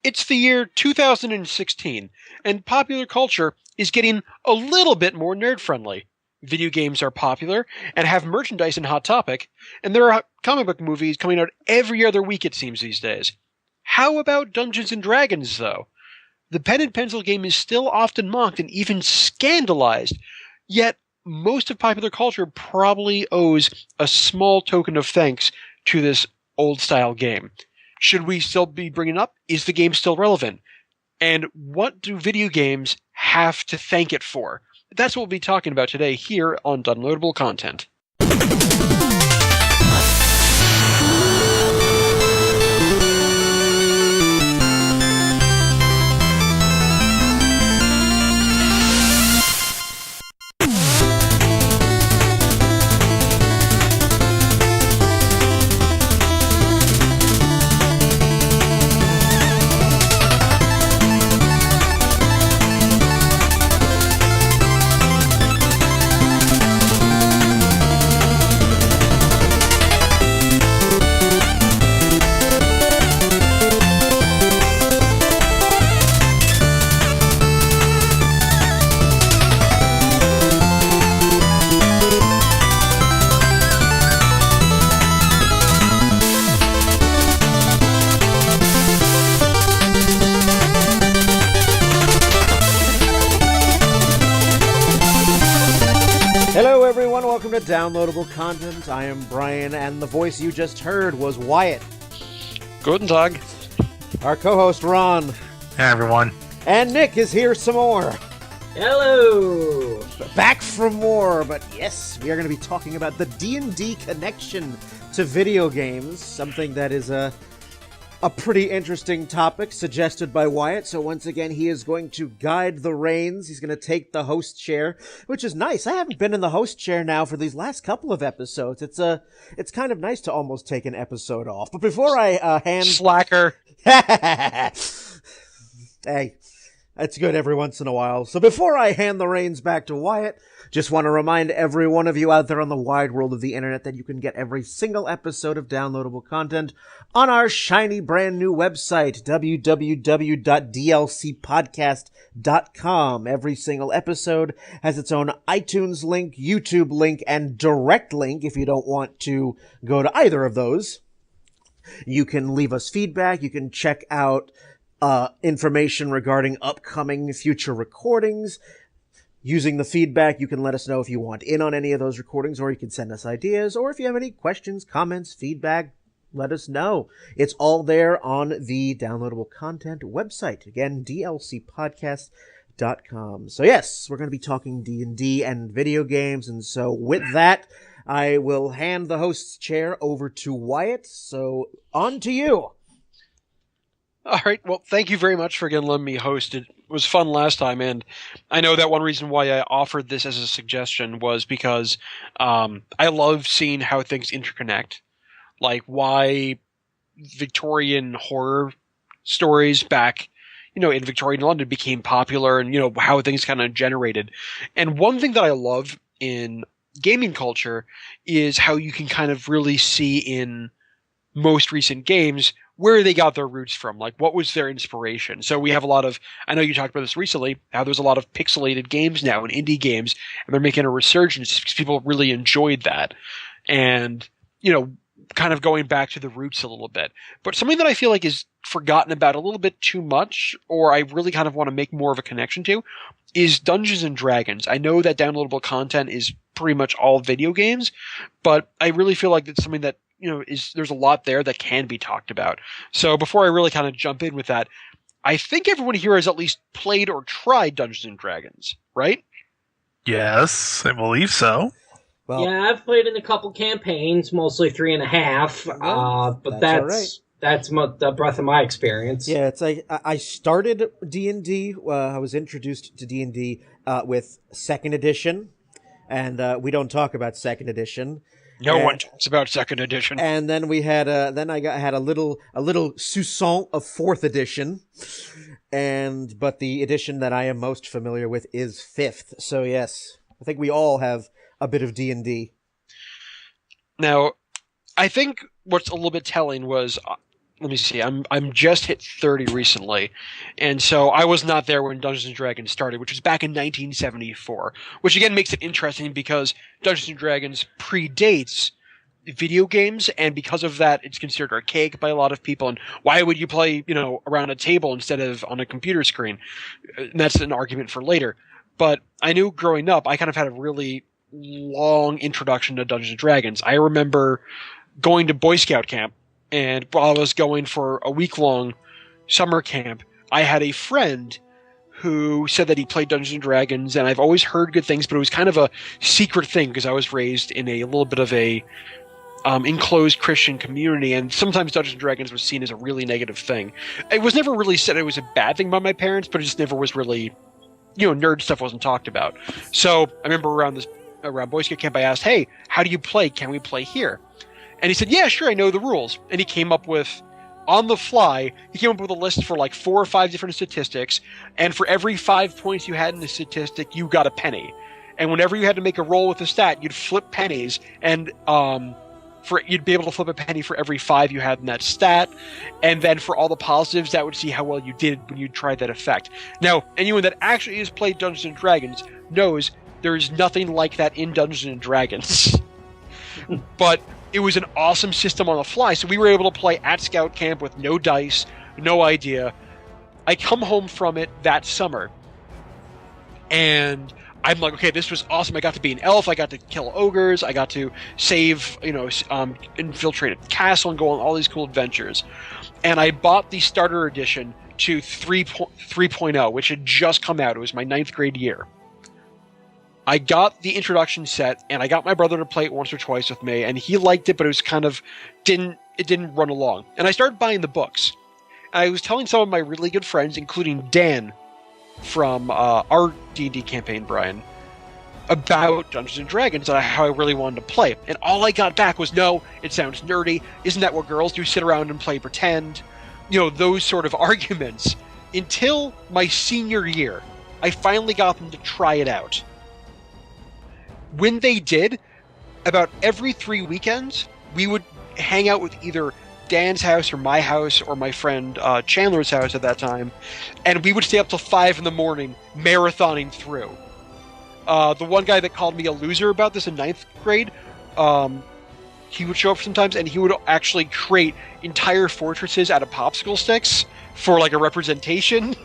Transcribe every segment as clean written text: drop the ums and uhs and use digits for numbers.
It's the year 2016, and popular culture is getting a little bit more nerd-friendly. Video games are popular and have merchandise in Hot Topic, and there are comic book movies coming out every other week, it seems, these days. How about Dungeons and Dragons, though? The pen and pencil game is still often mocked and even scandalized, yet most of popular culture probably owes a small token of thanks to this old-style game. Should we still be bringing it up? Is the game still relevant? And what do video games have to thank it for? That's what we'll be talking about today here on Downloadable Content. Welcome to Downloadable Content. I am Brian, and the voice you just heard was Wyatt. Guten Tag. Our co-host, Ron. Hey, everyone. And Nick is here some more. Hello! Back for more, but yes, we are going to be talking about the D&D connection to video games, something that is a pretty interesting topic suggested by Wyatt. So once again, he is going to guide the reins. He's going to take the host chair, which is nice. I haven't been in the host chair now for these last couple of episodes. It's kind of nice to almost take an episode off. But before I hand... Slacker. Hey, that's good every once in a while. So before I hand the reins back to Wyatt, just want to remind every one of you out there on the wide world of the internet that you can get every single episode of Downloadable Content on our shiny brand new website, www.dlcpodcast.com. Every single episode has its own iTunes link, YouTube link, and direct link if you don't want to go to either of those. You can leave us feedback. You can check out information regarding upcoming future recordings. Using the feedback, you can let us know if you want in on any of those recordings, or you can send us ideas, or if you have any questions, comments, feedback, let us know. It's all there on the Downloadable Content website. Again, dlcpodcast.com. So yes, we're going to be talking D&D and video games, and so with that, I will hand the host's chair over to Wyatt. So on to you. All right. Well, thank you very much for again letting me host. It was fun last time, and I know that one reason why I offered this as a suggestion was because I love seeing how things interconnect. Like why Victorian horror stories back, in Victorian London became popular, and, how things kind of generated. And one thing that I love in gaming culture is how you can kind of really see in most recent games where they got their roots from, like what was their inspiration. So we have a lot of, I know you talked about this recently, how there's a lot of pixelated games now and indie games, and they're making a resurgence because people really enjoyed that. And, kind of going back to the roots a little bit. But something that I feel like is forgotten about a little bit too much, or I really kind of want to make more of a connection to, is Dungeons and Dragons. I know that Downloadable Content is pretty much all video games, but I really feel like it's something that there's a lot there that can be talked about. So before I really kind of jump in with that, I think everyone here has at least played or tried Dungeons and Dragons, right? Yes, I believe so. Well, yeah, I've played in a couple campaigns, mostly 3.5. But that's the breadth of my experience. Yeah, it's like I started D&D. I was introduced to D&D with 2nd edition, and we don't talk about 2nd edition. No one talks about 2nd edition. And then we had had a little soupçon of 4th edition, but the edition that I am most familiar with is 5th. So yes, I think we all have a bit of D&D. Now, I think what's a little bit telling was let me see. I'm just hit 30 recently, and so I was not there when Dungeons and Dragons started, which was back in 1974. Which again makes it interesting because Dungeons and Dragons predates video games, and because of that, it's considered archaic by a lot of people. And why would you play, around a table instead of on a computer screen? And that's an argument for later. But I knew growing up, I kind of had a really long introduction to Dungeons and Dragons. I remember going to Boy Scout camp, and while I was going for a week-long summer camp, I had a friend who said that he played Dungeons and Dragons, and I've always heard good things, but it was kind of a secret thing because I was raised in a little bit of a enclosed Christian community, and sometimes Dungeons and Dragons was seen as a really negative thing. It was never really said it was a bad thing by my parents, but it just never was really, nerd stuff wasn't talked about. So I remember around Boy Scout camp, I asked, "Hey, how do you play? Can we play here?" And he said, "Yeah, sure, I know the rules." And he came up with, on the fly, a list for like 4 or 5 different statistics, and for every 5 points you had in the statistic, you got a penny. And whenever you had to make a roll with a stat, you'd flip pennies, and you'd be able to flip a penny for every 5 you had in that stat, and then for all the positives, that would see how well you did when you tried that effect. Now, anyone that actually has played Dungeons and Dragons knows there's nothing like that in Dungeons and Dragons. But it was an awesome system on the fly, so we were able to play at Scout Camp with no dice, no idea. I come home from it that summer, and I'm like, okay, this was awesome. I got to be an elf. I got to kill ogres. I got to save, infiltrate a castle and go on all these cool adventures. And I bought the starter edition to 3.0, which had just come out. It was my 9th grade year. I got the introduction set, and I got my brother to play it once or twice with me, and he liked it, but it was kind of didn't run along. And I started buying the books. And I was telling some of my really good friends, including Dan from our D&D campaign, Brian, about Dungeons and Dragons and how I really wanted to play. And all I got back was, "No, it sounds nerdy. Isn't that what girls do? Sit around and play pretend?" Those sort of arguments. Until my senior year, I finally got them to try it out. When they did, about every 3 weekends, we would hang out with either Dan's house or my house or my friend Chandler's house at that time, and we would stay up till 5 in the morning marathoning through. The one guy that called me a loser about this in 9th grade, he would show up sometimes, and he would actually create entire fortresses out of popsicle sticks for like a representation,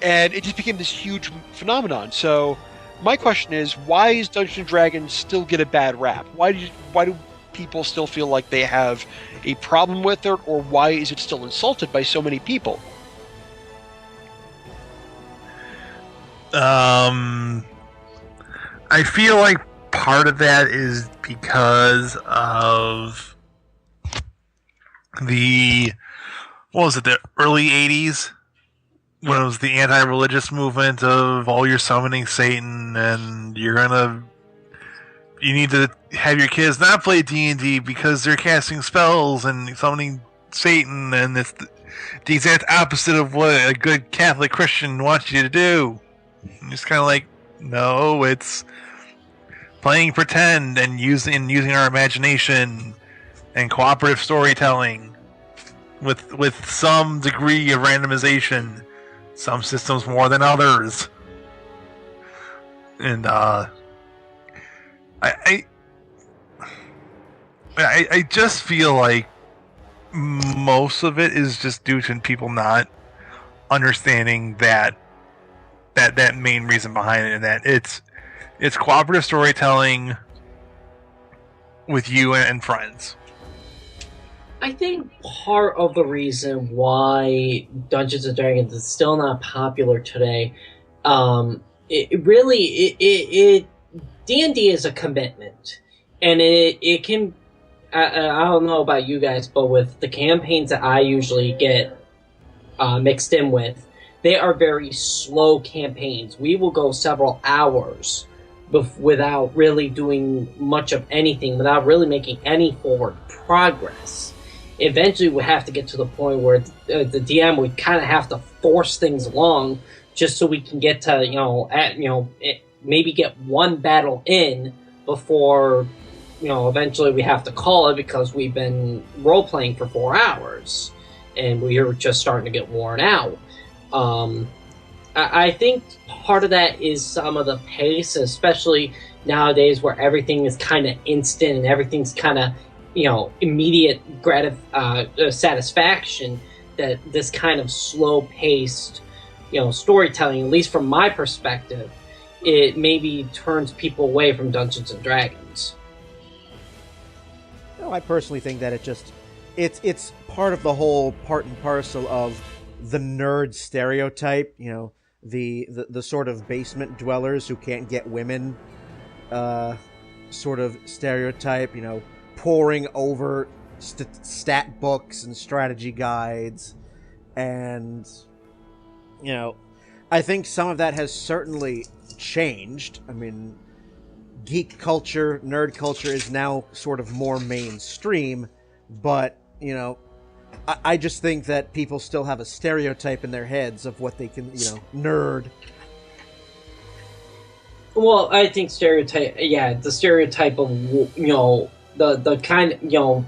and it just became this huge phenomenon. So my question is, why is Dungeons and Dragons still get a bad rap? Why do people still feel like they have a problem with it, or why is it still insulted by so many people? I feel like part of that is because of the early 80s, when it was the anti-religious movement of, "Oh, you're summoning Satan, and you need to have your kids not play D&D because they're casting spells and summoning Satan, and it's the exact opposite of what a good Catholic Christian wants you to do." And it's kind of like, no, it's playing pretend and using our imagination and cooperative storytelling with some degree of randomization. Some systems more than others. And I just feel like most of it is just due to people not understanding that main reason behind it, and that it's cooperative storytelling with you and friends. I think part of the reason why Dungeons and Dragons is still not popular today, D&D is a commitment, and it can. I don't know about you guys, but with the campaigns that I usually get mixed in with, they are very slow campaigns. We will go several hours without really doing much of anything, without really making any forward progress. Eventually, we have to get to the point where the DM would kind of have to force things along just so we can get to maybe get one battle in before eventually we have to call it because we've been role-playing for 4 hours, and we're just starting to get worn out. I think part of that is some of the pace, especially nowadays where everything is kind of instant and everything's kind of, immediate satisfaction, that this kind of slow-paced, storytelling, at least from my perspective, it maybe turns people away from Dungeons and Dragons. No, I personally think that it's part of the whole part and parcel of the nerd stereotype, the sort of basement dwellers who can't get women sort of stereotype, poring over stat books and strategy guides. And, I think some of that has certainly changed. I mean, geek culture, nerd culture is now sort of more mainstream, but, I just think that people still have a stereotype in their heads of what they can, nerd. Well, I think the stereotype of, the kind,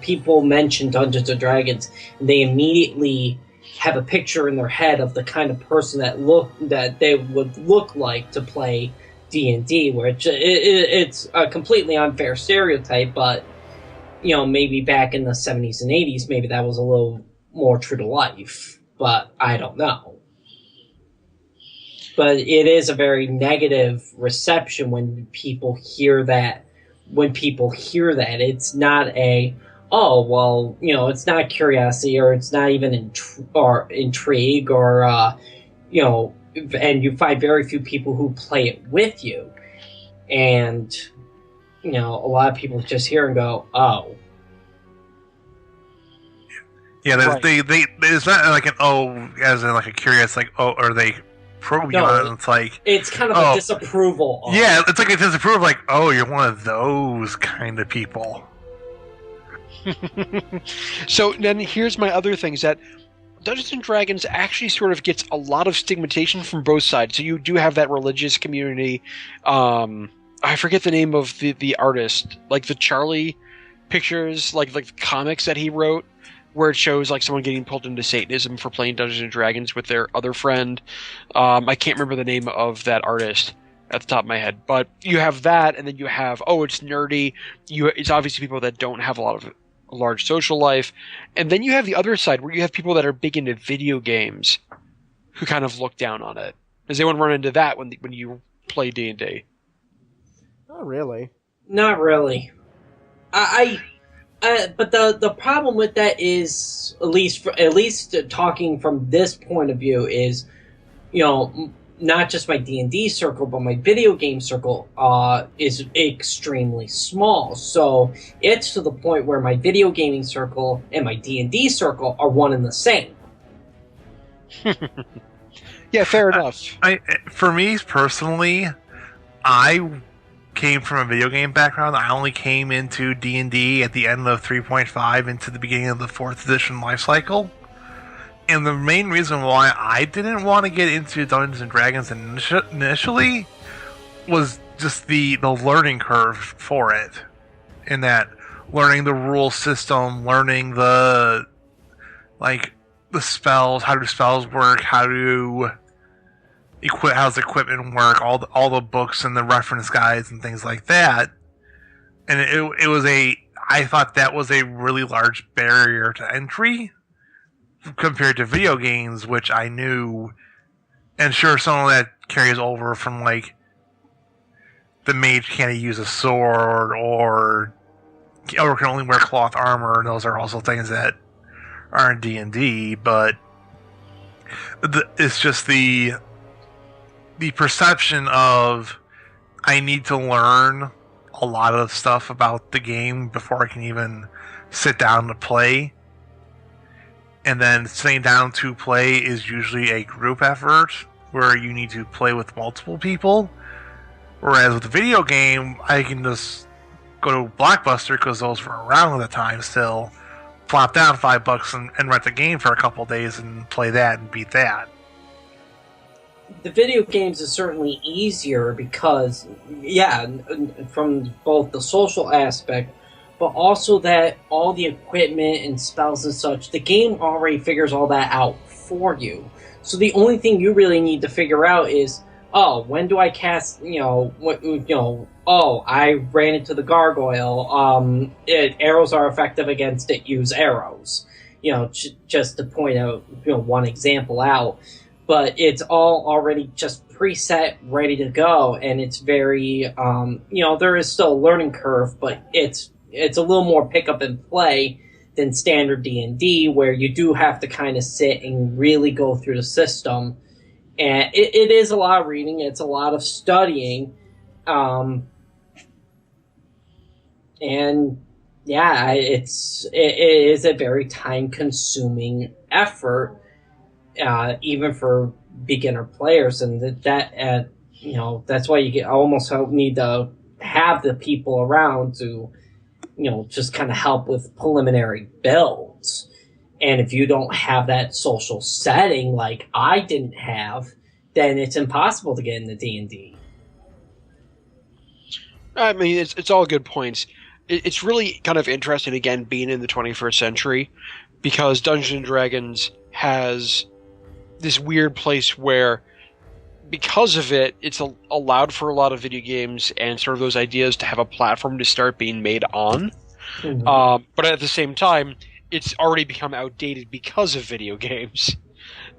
people mention Dungeons and Dragons, and they immediately have a picture in their head of the kind of person that they would look like to play D&D, which it's a completely unfair stereotype, but, maybe back in the 70s and 80s, maybe that was a little more true to life, but I don't know. But it is a very negative reception when people hear that. It's not it's not curiosity, or it's not even intrigue, or, and you find very few people who play it with you. And, a lot of people just hear and go, oh. Yeah, right. It's not like an as in like a curious, like, or they probe you on it. It's like, it's kind of a disapproval. Yeah, it's like a disapproval, like, oh, you're one of those kind of people. So then here's my other thing, is that Dungeons & Dragons actually sort of gets a lot of stigmatization from both sides. So you do have that religious community. I forget the name of the artist, like the Charlie pictures, like the comics that he wrote, where it shows like someone getting pulled into Satanism for playing Dungeons & Dragons with their other friend. I can't remember the name of that artist at the top of my head, but you have that, and then you have, it's nerdy. It's obviously people that don't have a lot of large social life, and then you have the other side where you have people that are big into video games who kind of look down on it. Does anyone run into that when you play D&D? Not really. Not really. But the problem with that is, at least talking from this point of view, is, not just my D&D circle, but my video game circle is extremely small. So it's to the point where my video gaming circle and my D&D circle are one and the same. Yeah, fair enough. For me personally, I came from a video game background. I only came into D&D at the end of 3.5 into the beginning of the 4th edition lifecycle. And the main reason why I didn't want to get into Dungeons & Dragons initially was just the learning curve for it. In that, learning the rule system, learning the spells, how do spells work, how's equipment work, all the books and the reference guides and things like that. And I thought that was a really large barrier to entry compared to video games, which I knew, and sure, some of that carries over from like the mage can't use a sword or can only wear cloth armor. Those are also things that are in D&D, but it's just the perception of I need to learn a lot of stuff about the game before I can even sit down to play. And then sitting down to play is usually a group effort where you need to play with multiple people. Whereas with a video game, I can just go to Blockbuster, because those were around at the time still, plop down $5 and rent the game for a couple days and play that and beat that. The video games is certainly easier because, from both the social aspect, but also that all the equipment and spells and such, the game already figures all that out for you. So the only thing you really need to figure out is, oh, when do I cast, oh, I ran into the gargoyle, arrows are effective against it, use arrows. Just to point out, one example out. But it's all already just preset, ready to go, and it's very, there is still a learning curve, but it's a little more pick up and play than standard D&D, where you do have to kind of sit and really go through the system. And it is a lot of reading, it's a lot of studying, and yeah, it is a very time-consuming effort, even for beginner players, and that's why you almost need to have the people around to, just kind of help with preliminary builds. And if you don't have that social setting like I didn't have, then it's impossible to get into D&D. I mean, it's all good points. It's really kind of interesting, again, being in the 21st century, because Dungeons & Dragons has this weird place where, because of it, it's allowed for a lot of video games and sort of those ideas to have a platform to start being made on. Mm-hmm. But at the same time, it's already become outdated because of video games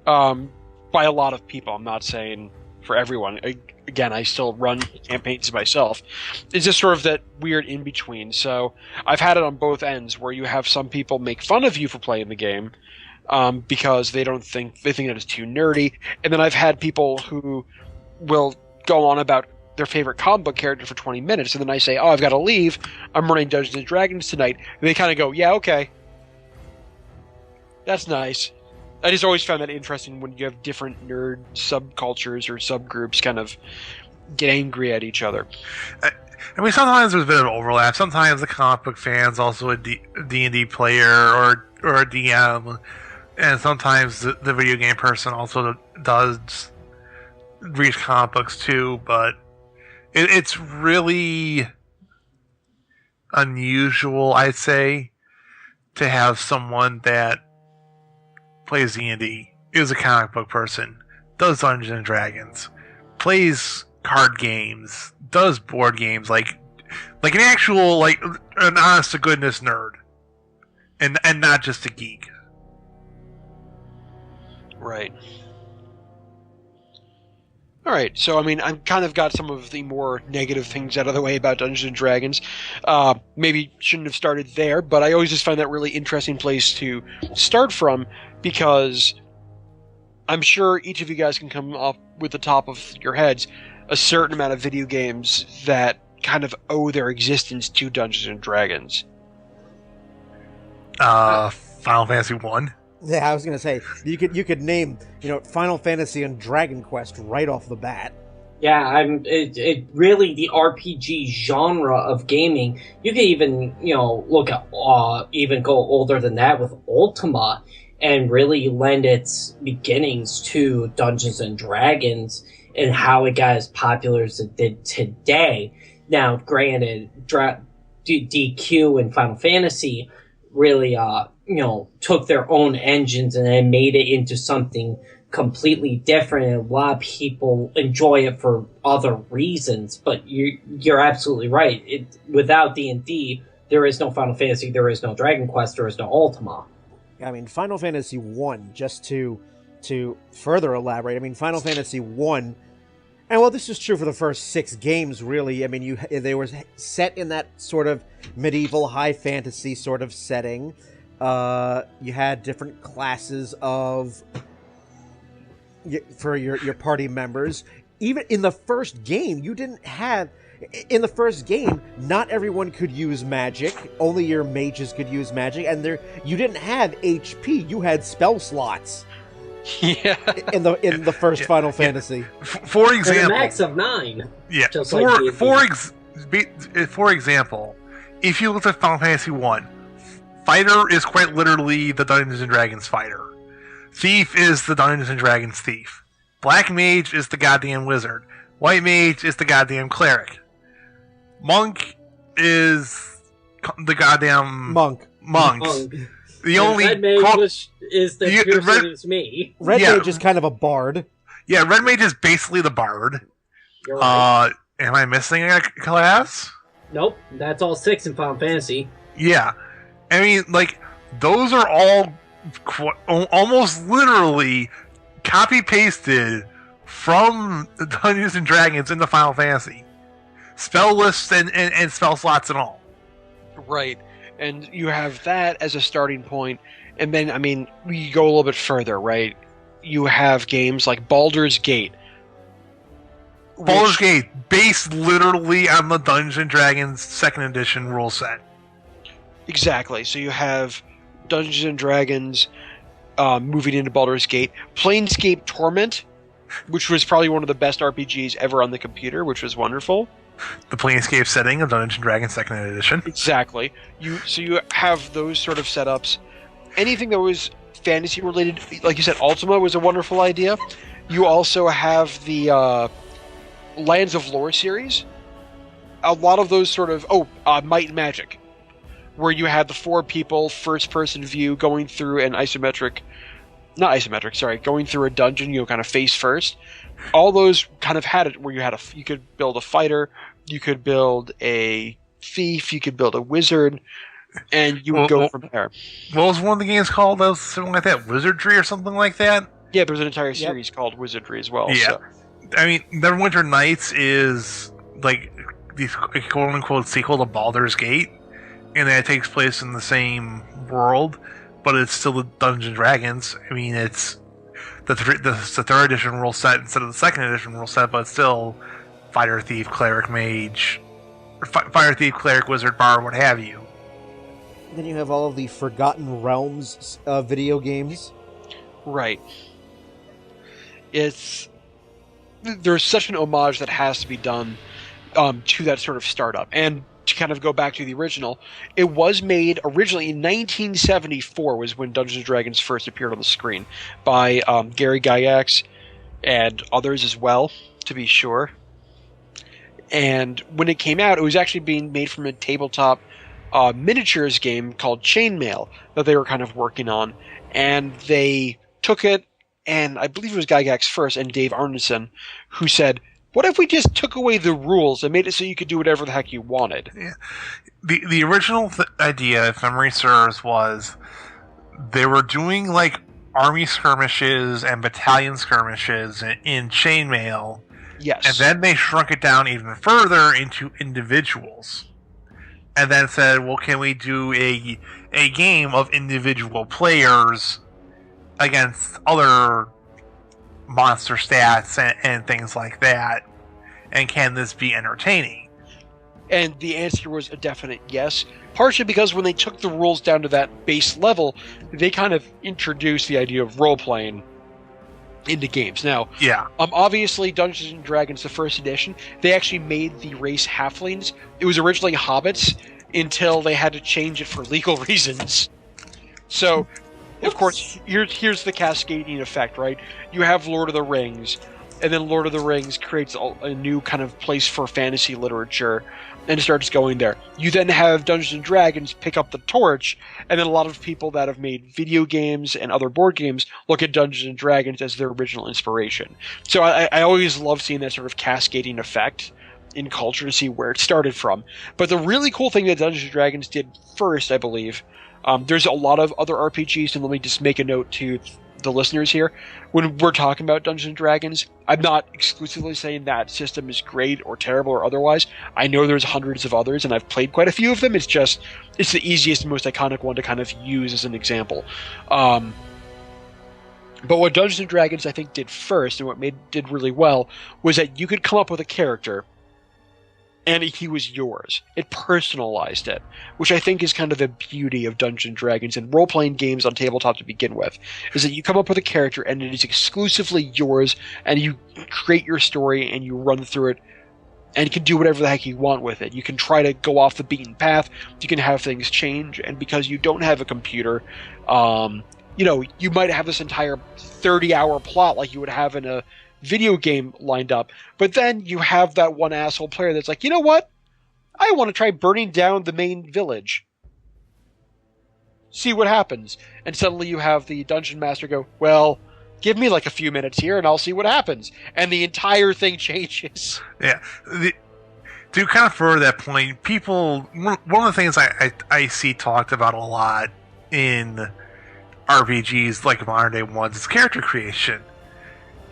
by a lot of people. I'm not saying for everyone. Again, I still run campaigns myself. It's just sort of that weird in-between. So I've had it on both ends, where you have some people make fun of you for playing the game because they think that it's too nerdy. And then I've had people who will go on about their favorite comic book character for 20 minutes, and then I say, oh, I've got to leave. I'm running Dungeons & Dragons tonight. And they kind of go, yeah, okay. That's nice. I just always found that interesting when you have different nerd subcultures or subgroups kind of get angry at each other. I mean, sometimes there's a bit of overlap. Sometimes the comic book fan's also a D&D player or a DM, and sometimes the video game person also does read comic books too, but it's really unusual, I'd say, to have someone that plays D&D, is a comic book person, does Dungeons and Dragons, plays card games, does board games, like an actual, like, an honest to goodness nerd, and not just a geek. Right. Alright, so I mean, I've kind of got some of the more negative things out of the way about Dungeons and Dragons. Maybe shouldn't have started there, but I always just find that really interesting place to start from, because I'm sure each of you guys can come up with the top of your heads a certain amount of video games that kind of owe their existence to Dungeons and Dragons. Final Fantasy 1. Yeah, I was gonna say you could name Final Fantasy and Dragon Quest right off the bat. Yeah, it really the RPG genre of gaming. You could even look at even go older than that with Ultima, and really lend its beginnings to Dungeons and Dragons and how it got as popular as it did today. Now, granted, DQ and Final Fantasy really took their own engines and then made it into something completely different, and a lot of people enjoy it for other reasons. But you're absolutely right. Without D&D, there is no Final Fantasy, there is no Dragon Quest, there is no Ultima. I mean, Final Fantasy 1, just to further elaborate, I mean, Final Fantasy 1, and well, this is true for the first 6 games, really. I mean, they were set in that sort of medieval high fantasy sort of setting. You had different classes for your party members. Even in the first game, in the first game, not everyone could use magic. Only your mages could use magic, and you didn't have HP. You had spell slots. Yeah. In the first Final Fantasy. For example, a max of 9. Yeah. For example, if you look at Final Fantasy 1, Fighter is quite literally the Dungeons and Dragons fighter. Thief is the Dungeons and Dragons thief. Black Mage is the goddamn wizard. White Mage is the goddamn cleric. Monk is the goddamn Monks. The only Red Mage is the person who's me. Red Mage is kind of a bard. Yeah, Red Mage is basically the bard. You're right. Am I missing a class? Nope, that's all 6 in Final Fantasy. Yeah. I mean, like, those are all almost literally copy-pasted from Dungeons & Dragons into Final Fantasy. Spell lists and spell slots and all. Right. And you have that as a starting point, and then, I mean, we go a little bit further, right? You have games like Baldur's Gate. Baldur's Gate, based literally on the Dungeons & Dragons 2nd edition rule set. Exactly. So you have Dungeons & Dragons moving into Baldur's Gate. Planescape Torment, which was probably one of the best RPGs ever on the computer, which was wonderful. The Planescape setting of Dungeons & Dragons 2nd edition. Exactly. So you have those sort of setups. Anything that was fantasy related, like you said, Ultima was a wonderful idea. You also have the Lands of Lore series. A lot of those sort of Might and Magic, where you had the 4 people first person view going through an going through a dungeon, kind of face first. All those kind of had it where you could build a fighter, you could build a thief, you could build a wizard, and you would go from there. What was one of the games called? That was something like that, Wizardry or something like that? Yeah, there's an entire series called Wizardry as well. Yeah. So. I mean, Neverwinter Nights is like the quote-unquote sequel to Baldur's Gate, and that takes place in the same world, but it's still the Dungeons & Dragons. I mean, it's the 3rd edition rule set instead of the 2nd edition rule set, but it's still fighter, thief, cleric, mage, or fire, thief, cleric, wizard, bard, what have you. Then you have all of the Forgotten Realms video games. Right. There's such an homage that has to be done to that sort of startup. And to kind of go back to the original, it was made originally in 1974 was when Dungeons & Dragons first appeared on the screen by Gary Gygax and others as well, to be sure. And when it came out, it was actually being made from a tabletop miniatures game called Chainmail that they were kind of working on. And they took it, and I believe it was Gygax first and Dave Arneson who said, what if we just took away the rules and made it so you could do whatever the heck you wanted? Yeah. The original idea, if memory serves, was they were doing like army skirmishes and battalion skirmishes in Chainmail. Yes. And then they shrunk it down even further into individuals. And then said, well, can we do a game of individual players against other monster stats and things like that? And can this be entertaining? And the answer was a definite yes. Partially because when they took the rules down to that base level, they kind of introduced the idea of role-playing into games. Now, obviously Dungeons & Dragons, the 1st edition, they actually made the race halflings. It was originally hobbits until they had to change it for legal reasons. So, of course, here's the cascading effect, right? You have Lord of the Rings, and then Lord of the Rings creates a new kind of place for fantasy literature, and it starts going there. You then have Dungeons & Dragons pick up the torch, and then a lot of people that have made video games and other board games look at Dungeons & Dragons as their original inspiration. So I always love seeing that sort of cascading effect in culture to see where it started from. But the really cool thing that Dungeons & Dragons did first, I believe, there's a lot of other RPGs, and let me just make a note to the listeners here. When we're talking about Dungeons & Dragons, I'm not exclusively saying that system is great or terrible or otherwise. I know there's hundreds of others, and I've played quite a few of them. It's the easiest and most iconic one to kind of use as an example. But what Dungeons & Dragons, I think, did first, and what did really well, was that you could come up with a character, and he was yours. It personalized it, which I think is kind of the beauty of Dungeons & Dragons and role-playing games on tabletop to begin with, is that you come up with a character and it is exclusively yours, and you create your story and you run through it, and you can do whatever the heck you want with it. You can try to go off the beaten path, you can have things change, and because you don't have a computer, you might have this entire 30-hour plot like you would have in a video game lined up, but then you have that one asshole player that's like, you know what? I want to try burning down the main village. See what happens. And suddenly you have the dungeon master go, well, give me like a few minutes here and I'll see what happens. And the entire thing changes. Yeah. To kind of further that point, one of the things I see talked about a lot in RPGs like modern day ones is character creation.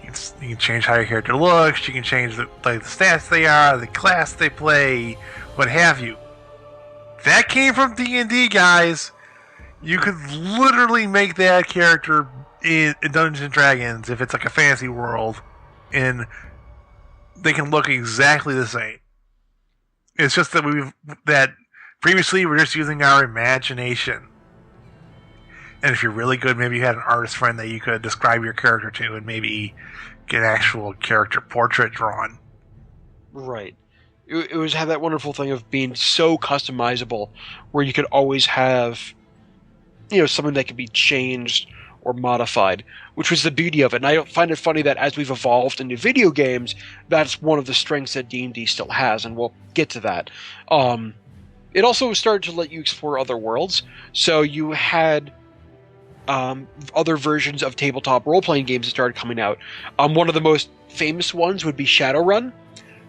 You can change how your character looks, you can change the stats they are, the class they play, what have you. That came from D&D, guys. You could literally make that character in Dungeons and Dragons if it's like a fantasy world, and they can look exactly the same. It's just that previously we're just using our imagination. And if you're really good, maybe you had an artist friend that you could describe your character to and maybe get an actual character portrait drawn. Right. It was had that wonderful thing of being so customizable where you could always have, something that could be changed or modified, which was the beauty of it. And I find it funny that as we've evolved into video games, that's one of the strengths that D&D still has, and we'll get to that. It also started to let you explore other worlds, so you had other versions of tabletop role-playing games that started coming out. One of the most famous ones would be Shadowrun,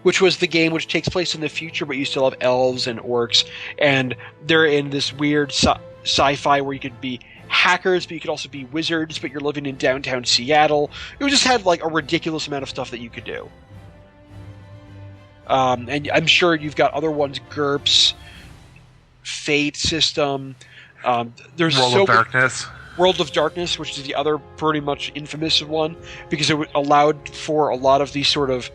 which was the game which takes place in the future, but you still have elves and orcs, and they're in this weird sci-fi where you could be hackers, but you could also be wizards, but you're living in downtown Seattle. It just had like a ridiculous amount of stuff that you could do. And I'm sure you've got other ones, GURPS, Fate system. There's World of Darkness, which is the other pretty much infamous one, because it allowed for a lot of these sort of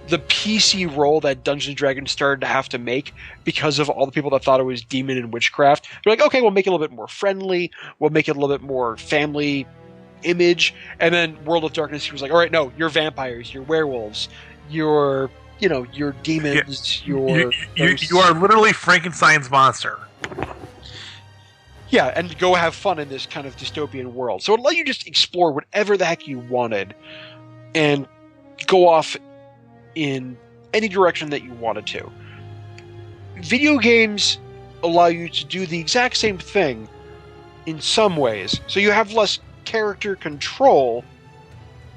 the PC role that Dungeons & Dragons started to have to make because of all the people that thought it was demon and witchcraft. They're like, okay, we'll make it a little bit more friendly. We'll make it a little bit more family image. And then World of Darkness, he was like, all right, no, you're vampires, you're werewolves, you're demons, you are literally Frankenstein's monster. Yeah, and go have fun in this kind of dystopian world. So it let you just explore whatever the heck you wanted and go off in any direction that you wanted to. Video games allow you to do the exact same thing in some ways. So you have less character control,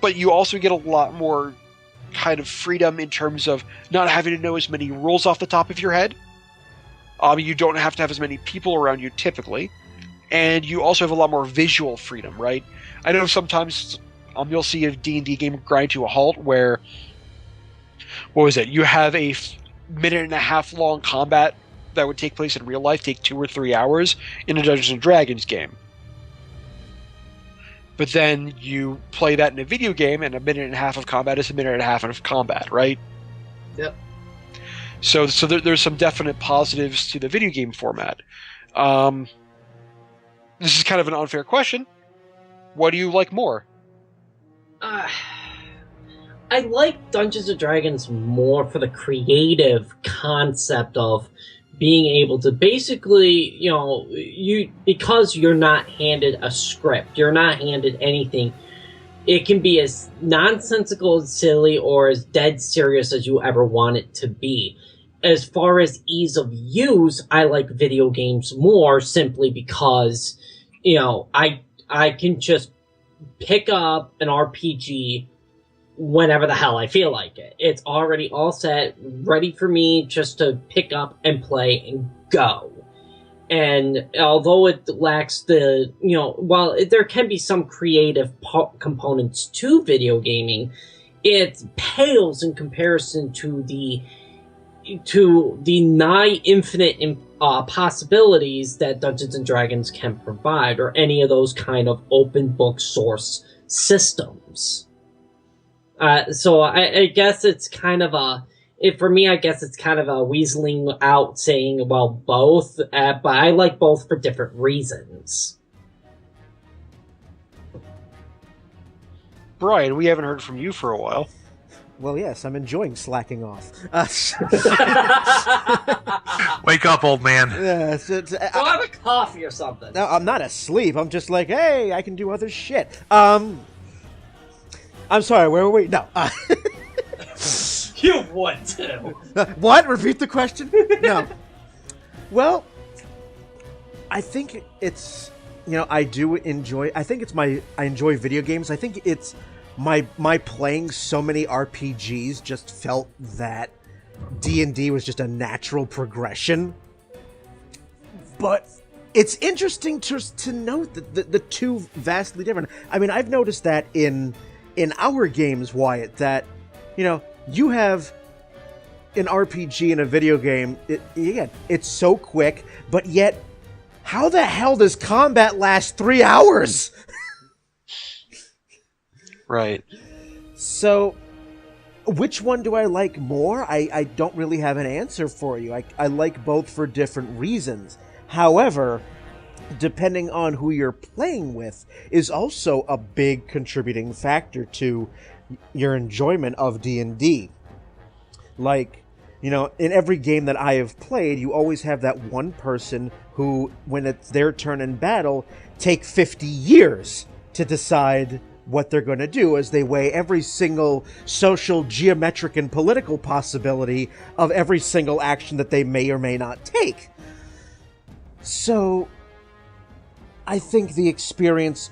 but you also get a lot more kind of freedom in terms of not having to know as many rules off the top of your head. You don't have to have as many people around you typically. And you also have a lot more visual freedom, right? I know sometimes you'll see a D&D game grind to a halt where, what was it? You have a minute and a half long combat that would take place in real life, take 2 or 3 hours in a Dungeons & Dragons game. But then you play that in a video game, and a minute and a half of combat is a minute and a half of combat, right? Yep. So there's some definite positives to the video game format. This is kind of an unfair question. What do you like more? I like Dungeons & Dragons more for the creative concept of being able to basically, because you're not handed a script, you're not handed anything, it can be as nonsensical and silly or as dead serious as you ever want it to be. As far as ease of use, I like video games more simply because, I can just pick up an RPG whenever the hell I feel like it. It's already all set, ready for me just to pick up and play and go. And although it lacks the, while there can be some creative components to video gaming, it pales in comparison to the nigh infinite possibilities that Dungeons & Dragons can provide, or any of those kind of open book source systems. So I guess it's kind of for me, I guess it's kind of a weaseling out saying, well, both, but I like both for different reasons. Brian, we haven't heard from you for a while. Well, yes, I'm enjoying slacking off. Wake up, old man. Go have a coffee or something. No, I'm not asleep. I'm just like, hey, I can do other shit. I'm sorry, where were we? No. You would too. What? Repeat the question? No. Well, I think it's, I do enjoy, I enjoy video games. I think it's my playing so many RPGs just felt that D&D was just a natural progression. But it's interesting to note that the two vastly different. I mean, I've noticed that in our games, Wyatt, that, you have an RPG in a video game, it's so quick, but yet, how the hell does combat last 3 hours? Right. So, which one do I like more? I don't really have an answer for you. I like both for different reasons. However, depending on who you're playing with is also a big contributing factor to your enjoyment of D&D. Like, in every game that I have played, you always have that one person who, when it's their turn in battle, take 50 years to decide what they're going to do as they weigh every single social, geometric, and political possibility of every single action that they may or may not take. So, I think the experience,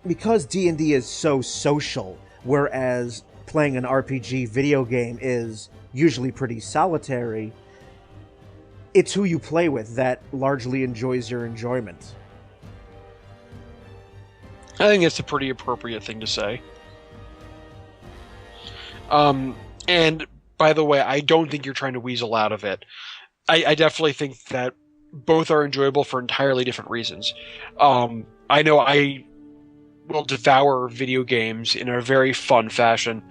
because D&D is so social, whereas playing an RPG video game is usually pretty solitary, it's who you play with that largely enjoys your enjoyment. I think it's a pretty appropriate thing to say. And by the way, I don't think you're trying to weasel out of it. I definitely think that both are enjoyable for entirely different reasons. I know I will devour video games in a very fun fashion.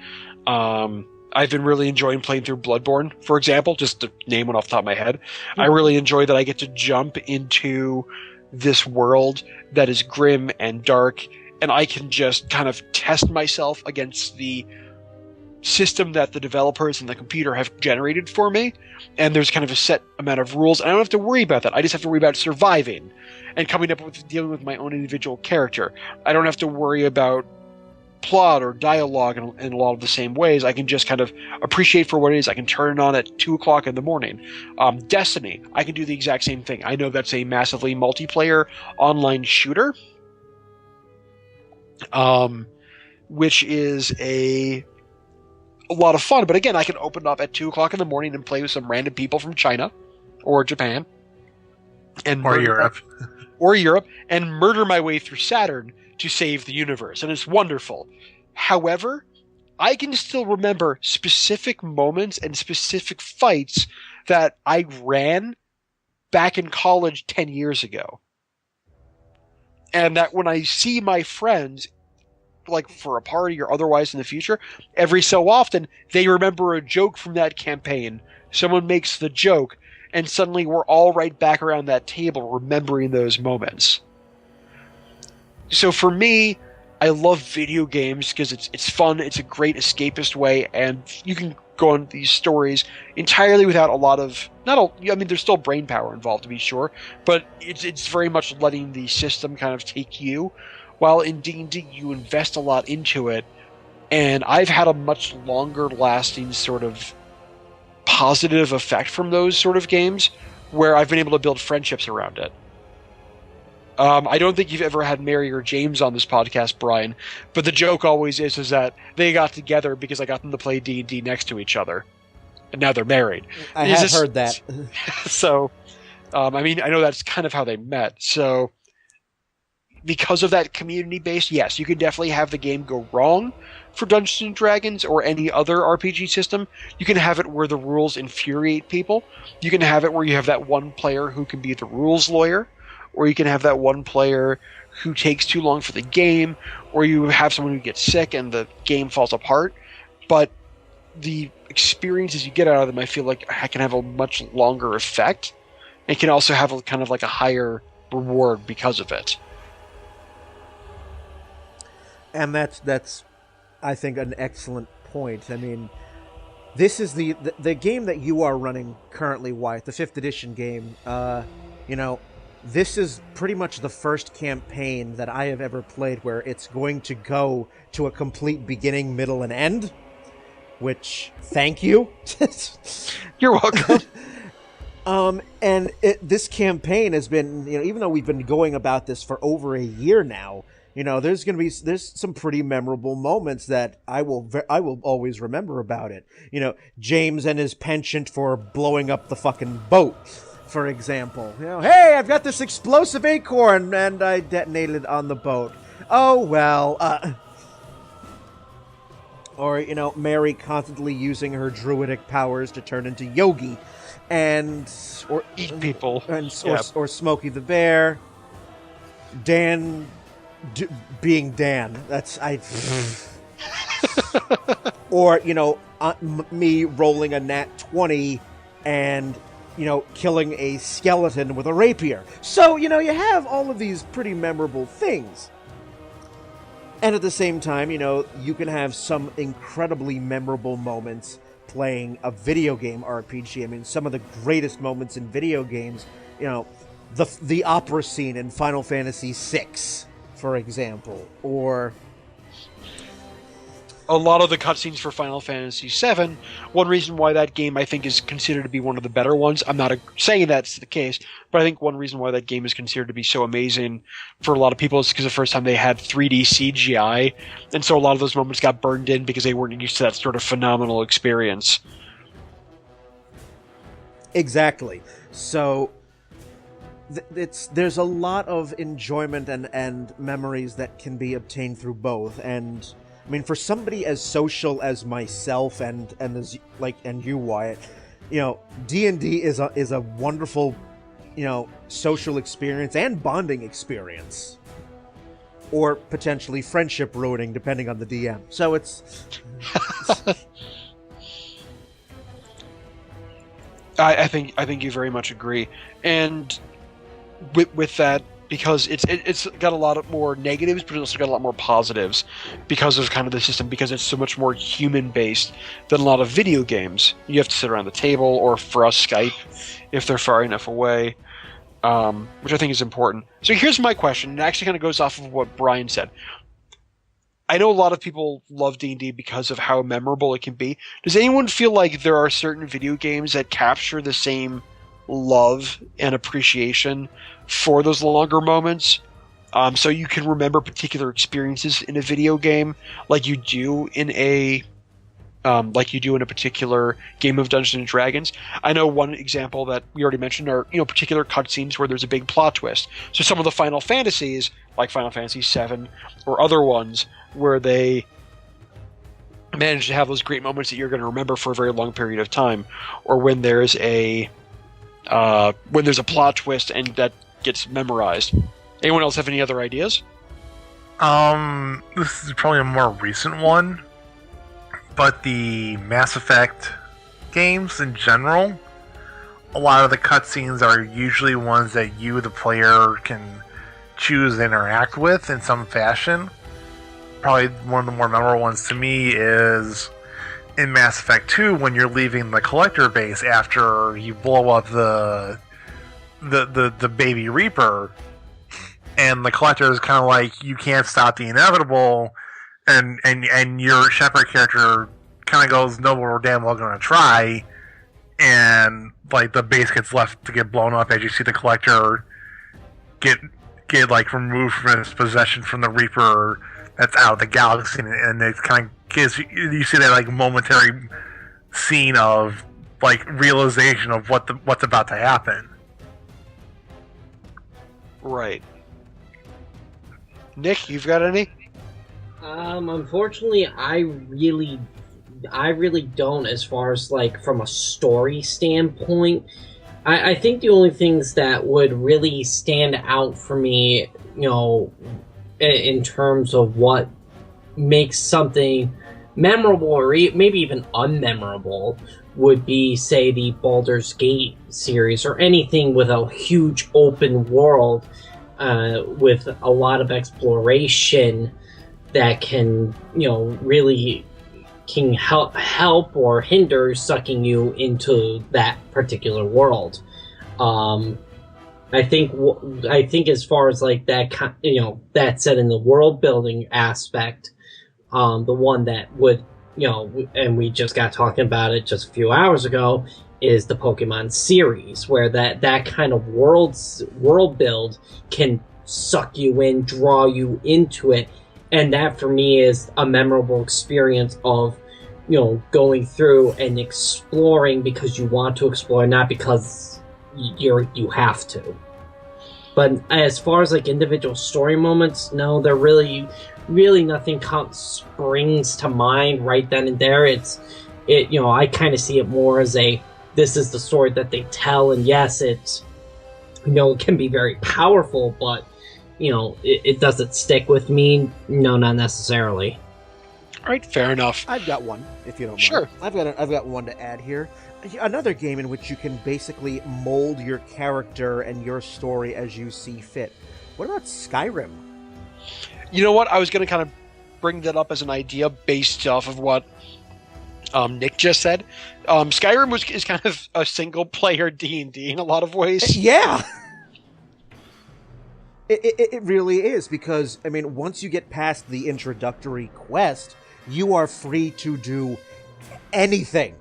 I've been really enjoying playing through Bloodborne, for example, just to name one off the top of my head. I really enjoy that I get to jump into this world that is grim and dark, and I can just kind of test myself against the system that the developers and the computer have generated for me, and there's kind of a set amount of rules, and I don't have to worry about that. I just have to worry about surviving and coming up with dealing with my own individual character. I don't have to worry about plot or dialogue in a lot of the same ways. I can just kind of appreciate for what it is. I can turn it on at 2 o'clock in the morning. Destiny, I can do the exact same thing. I know that's a massively multiplayer online shooter, which is a lot of fun. But again, I can open up at 2 o'clock in the morning and play with some random people from China or Japan. Or Europe. Or Europe, and murder my way through Saturn to save the universe, and it's wonderful. However, I can still remember specific moments and specific fights that I ran back in college 10 years ago. And that when I see my friends, like for a party or otherwise in the future, every so often, they remember a joke from that campaign. Someone makes the joke, and suddenly we're all right back around that table remembering those moments. So for me, I love video games because it's fun, it's a great escapist way, and you can go on these stories entirely without a lot of... there's still brain power involved, to be sure, but it's very much letting the system kind of take you, while in D&D you invest a lot into it, and I've had a much longer-lasting sort of positive effect from those sort of games, where I've been able to build friendships around it. I don't think you've ever had Mary or James on this podcast, Brian, but the joke always is that they got together because I got them to play D&D next to each other, and now they're married. I have heard that. So, I know that's kind of how they met. So, because of that community base, yes, you can definitely have the game go wrong for Dungeons & Dragons or any other RPG system. You can have it where the rules infuriate people. You can have it where you have that one player who can be the rules lawyer, or you can have that one player who takes too long for the game, or you have someone who gets sick and the game falls apart. But the experiences you get out of them, I feel like I can have a much longer effect, and can also have kind of like a higher reward because of it. And that's I think, an excellent point. I mean, this is the game that you are running currently, Wyatt, the 5th edition game. This is pretty much the first campaign that I have ever played where it's going to go to a complete beginning, middle, and end. which, thank you. You're welcome. And this campaign has been, even though we've been going about this for over a year now, there's some pretty memorable moments that I will always remember about it. James and his penchant for blowing up the fucking boat, for example. Hey, I've got this explosive acorn and I detonated it on the boat. Oh well. Or Mary constantly using her druidic powers to turn into Yogi, or Eat people, or Smokey the Bear. Dan being Dan. Or me rolling a nat 20 and killing a skeleton with a rapier. So you have all of these pretty memorable things. And at the same time, you can have some incredibly memorable moments playing a video game RPG. I mean, some of the greatest moments in video games, the opera scene in Final Fantasy VI, for example, or a lot of the cutscenes for Final Fantasy VII. One reason why that game, I think, is considered to be one of the better ones. I'm not saying that's the case, but I think one reason why that game is considered to be so amazing for a lot of people is because the first time they had 3D CGI, and so a lot of those moments got burned in because they weren't used to that sort of phenomenal experience. Exactly. So there's a lot of enjoyment and memories that can be obtained through both, and I mean, for somebody as social as myself and you, Wyatt, D&D is a wonderful, social experience and bonding experience, or potentially friendship ruining, depending on the DM. So it's. I think you very much agree, and with that. Because it's got a lot more negatives, but it's also got a lot more positives because of kind of the system, because it's so much more human-based than a lot of video games. You have to sit around the table, or for us, Skype, if they're far enough away, which I think is important. So here's my question, and it actually kind of goes off of what Brian said. I know a lot of people love D&D because of how memorable it can be. Does anyone feel like there are certain video games that capture the same love and appreciation for those longer moments, so you can remember particular experiences in a video game like you do in a particular game of Dungeons and Dragons? I know one example that we already mentioned are particular cutscenes where there's a big plot twist. So some of the Final Fantasies, like Final Fantasy VII or other ones, where they manage to have those great moments that you're going to remember for a very long period of time, or when there's a plot twist and that gets memorized. Anyone else have any other ideas? This is probably a more recent one, but the Mass Effect games in general, a lot of the cutscenes are usually ones that you, the player, can choose to interact with in some fashion. Probably one of the more memorable ones to me is in Mass Effect 2 when you're leaving the Collector base after you blow up the Baby Reaper, and the Collector is kind of like, you can't stop the inevitable, and your Shepard character kind of goes, no, we're damn well going to try, and like the base gets left to get blown up as you see the Collector get like removed from its possession from the Reaper that's out of the galaxy, and it kind of gives you see that like momentary scene of like realization of what's about to happen. Right. Nick, you've got any? Unfortunately, I really don't, as far as like from a story standpoint. I think the only things that would really stand out for me, in terms of what makes something memorable or maybe even unmemorable, would be, say, the Baldur's Gate series, or anything with a huge open world with a lot of exploration that can, really can help or hinder sucking you into that particular world. I think as far as like that, that said, in the world building aspect, the one that would and we just got talking about it just a few hours ago, is the Pokemon series, where that kind of world build can suck you in, draw you into it, and that for me is a memorable experience of going through and exploring because you want to explore, not because you have to. But as far as like individual story moments, no, they're really nothing springs to mind right then and there. I kind of see it more as this is the story that they tell, and yes, it can be very powerful, but it doesn't stick with me. No, not necessarily. All right, fair enough. I've got one, if you don't mind. Sure. I've got one to add here. Another game in which you can basically mold your character and your story as you see fit. What about Skyrim? You know what? I was going to kind of bring that up as an idea based off of what Nick just said. Skyrim is kind of a single-player D&D in a lot of ways. Yeah! It really is, because, I mean, once you get past the introductory quest, you are free to do anything.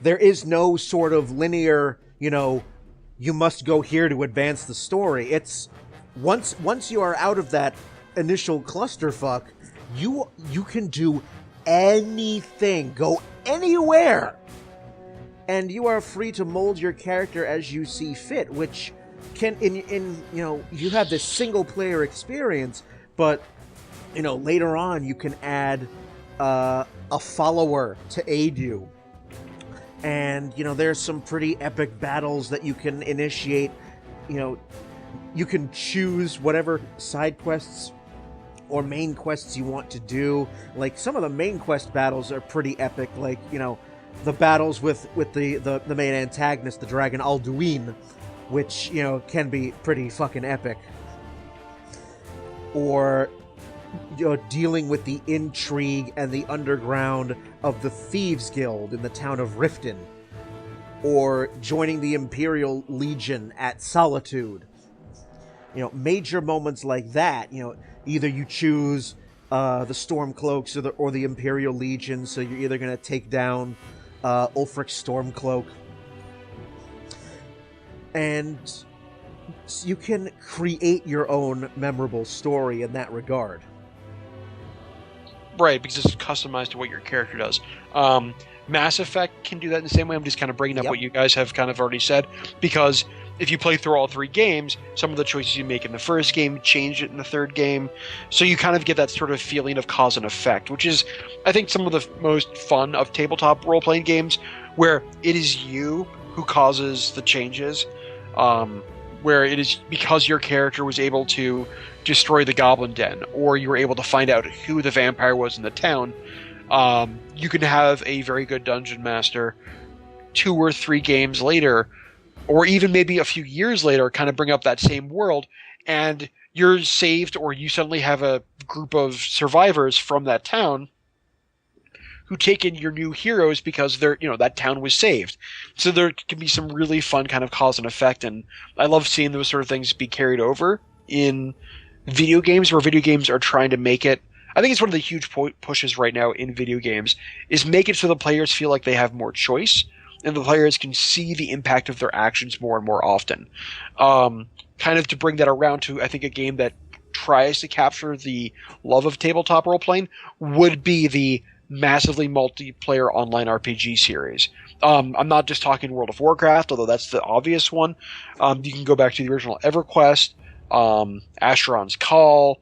There is no sort of linear, you must go here to advance the story. It's, once you are out of that initial clusterfuck, you can do anything, go anywhere, and you are free to mold your character as you see fit, which can you have this single player experience, but later on you can add a follower to aid you, and there's some pretty epic battles that you can initiate. You can choose whatever side quests or main quests you want to do. Like, some of the main quest battles are pretty epic, like the battles with the main antagonist, the dragon Alduin, which can be pretty fucking epic. Or dealing with the intrigue and the underground of the Thieves Guild in the town of Riften, or joining the Imperial Legion at Solitude. Major moments like that. Either you choose the Stormcloaks or the Imperial Legion, so you're either going to take down Ulfric's Stormcloak, and you can create your own memorable story in that regard. Right, because it's customized to what your character does. Mass Effect can do that in the same way. I'm just kind of bringing up what you guys have kind of already said, because if you play through all three games, some of the choices you make in the first game change it in the third game, so you kind of get that sort of feeling of cause and effect, which is, I think, some of the most fun of tabletop role-playing games, where it is you who causes the changes, where it is because your character was able to destroy the Goblin Den, or you were able to find out who the vampire was in the town. You can have a very good dungeon master 2 or 3 games later, or even maybe a few years later, kind of bring up that same world, and you're saved, or you suddenly have a group of survivors from that town who take in your new heroes because they're, that town was saved. So there can be some really fun kind of cause and effect, and I love seeing those sort of things be carried over in video games, where video games are trying to make it. I think it's one of the huge pushes right now in video games, is make it so the players feel like they have more choice, and the players can see the impact of their actions more and more often. Kind of to bring that around to, I think, a game that tries to capture the love of tabletop role-playing would be the massively multiplayer online RPG series. I'm not just talking World of Warcraft, although that's the obvious one. You can go back to the original EverQuest, Asheron's Call.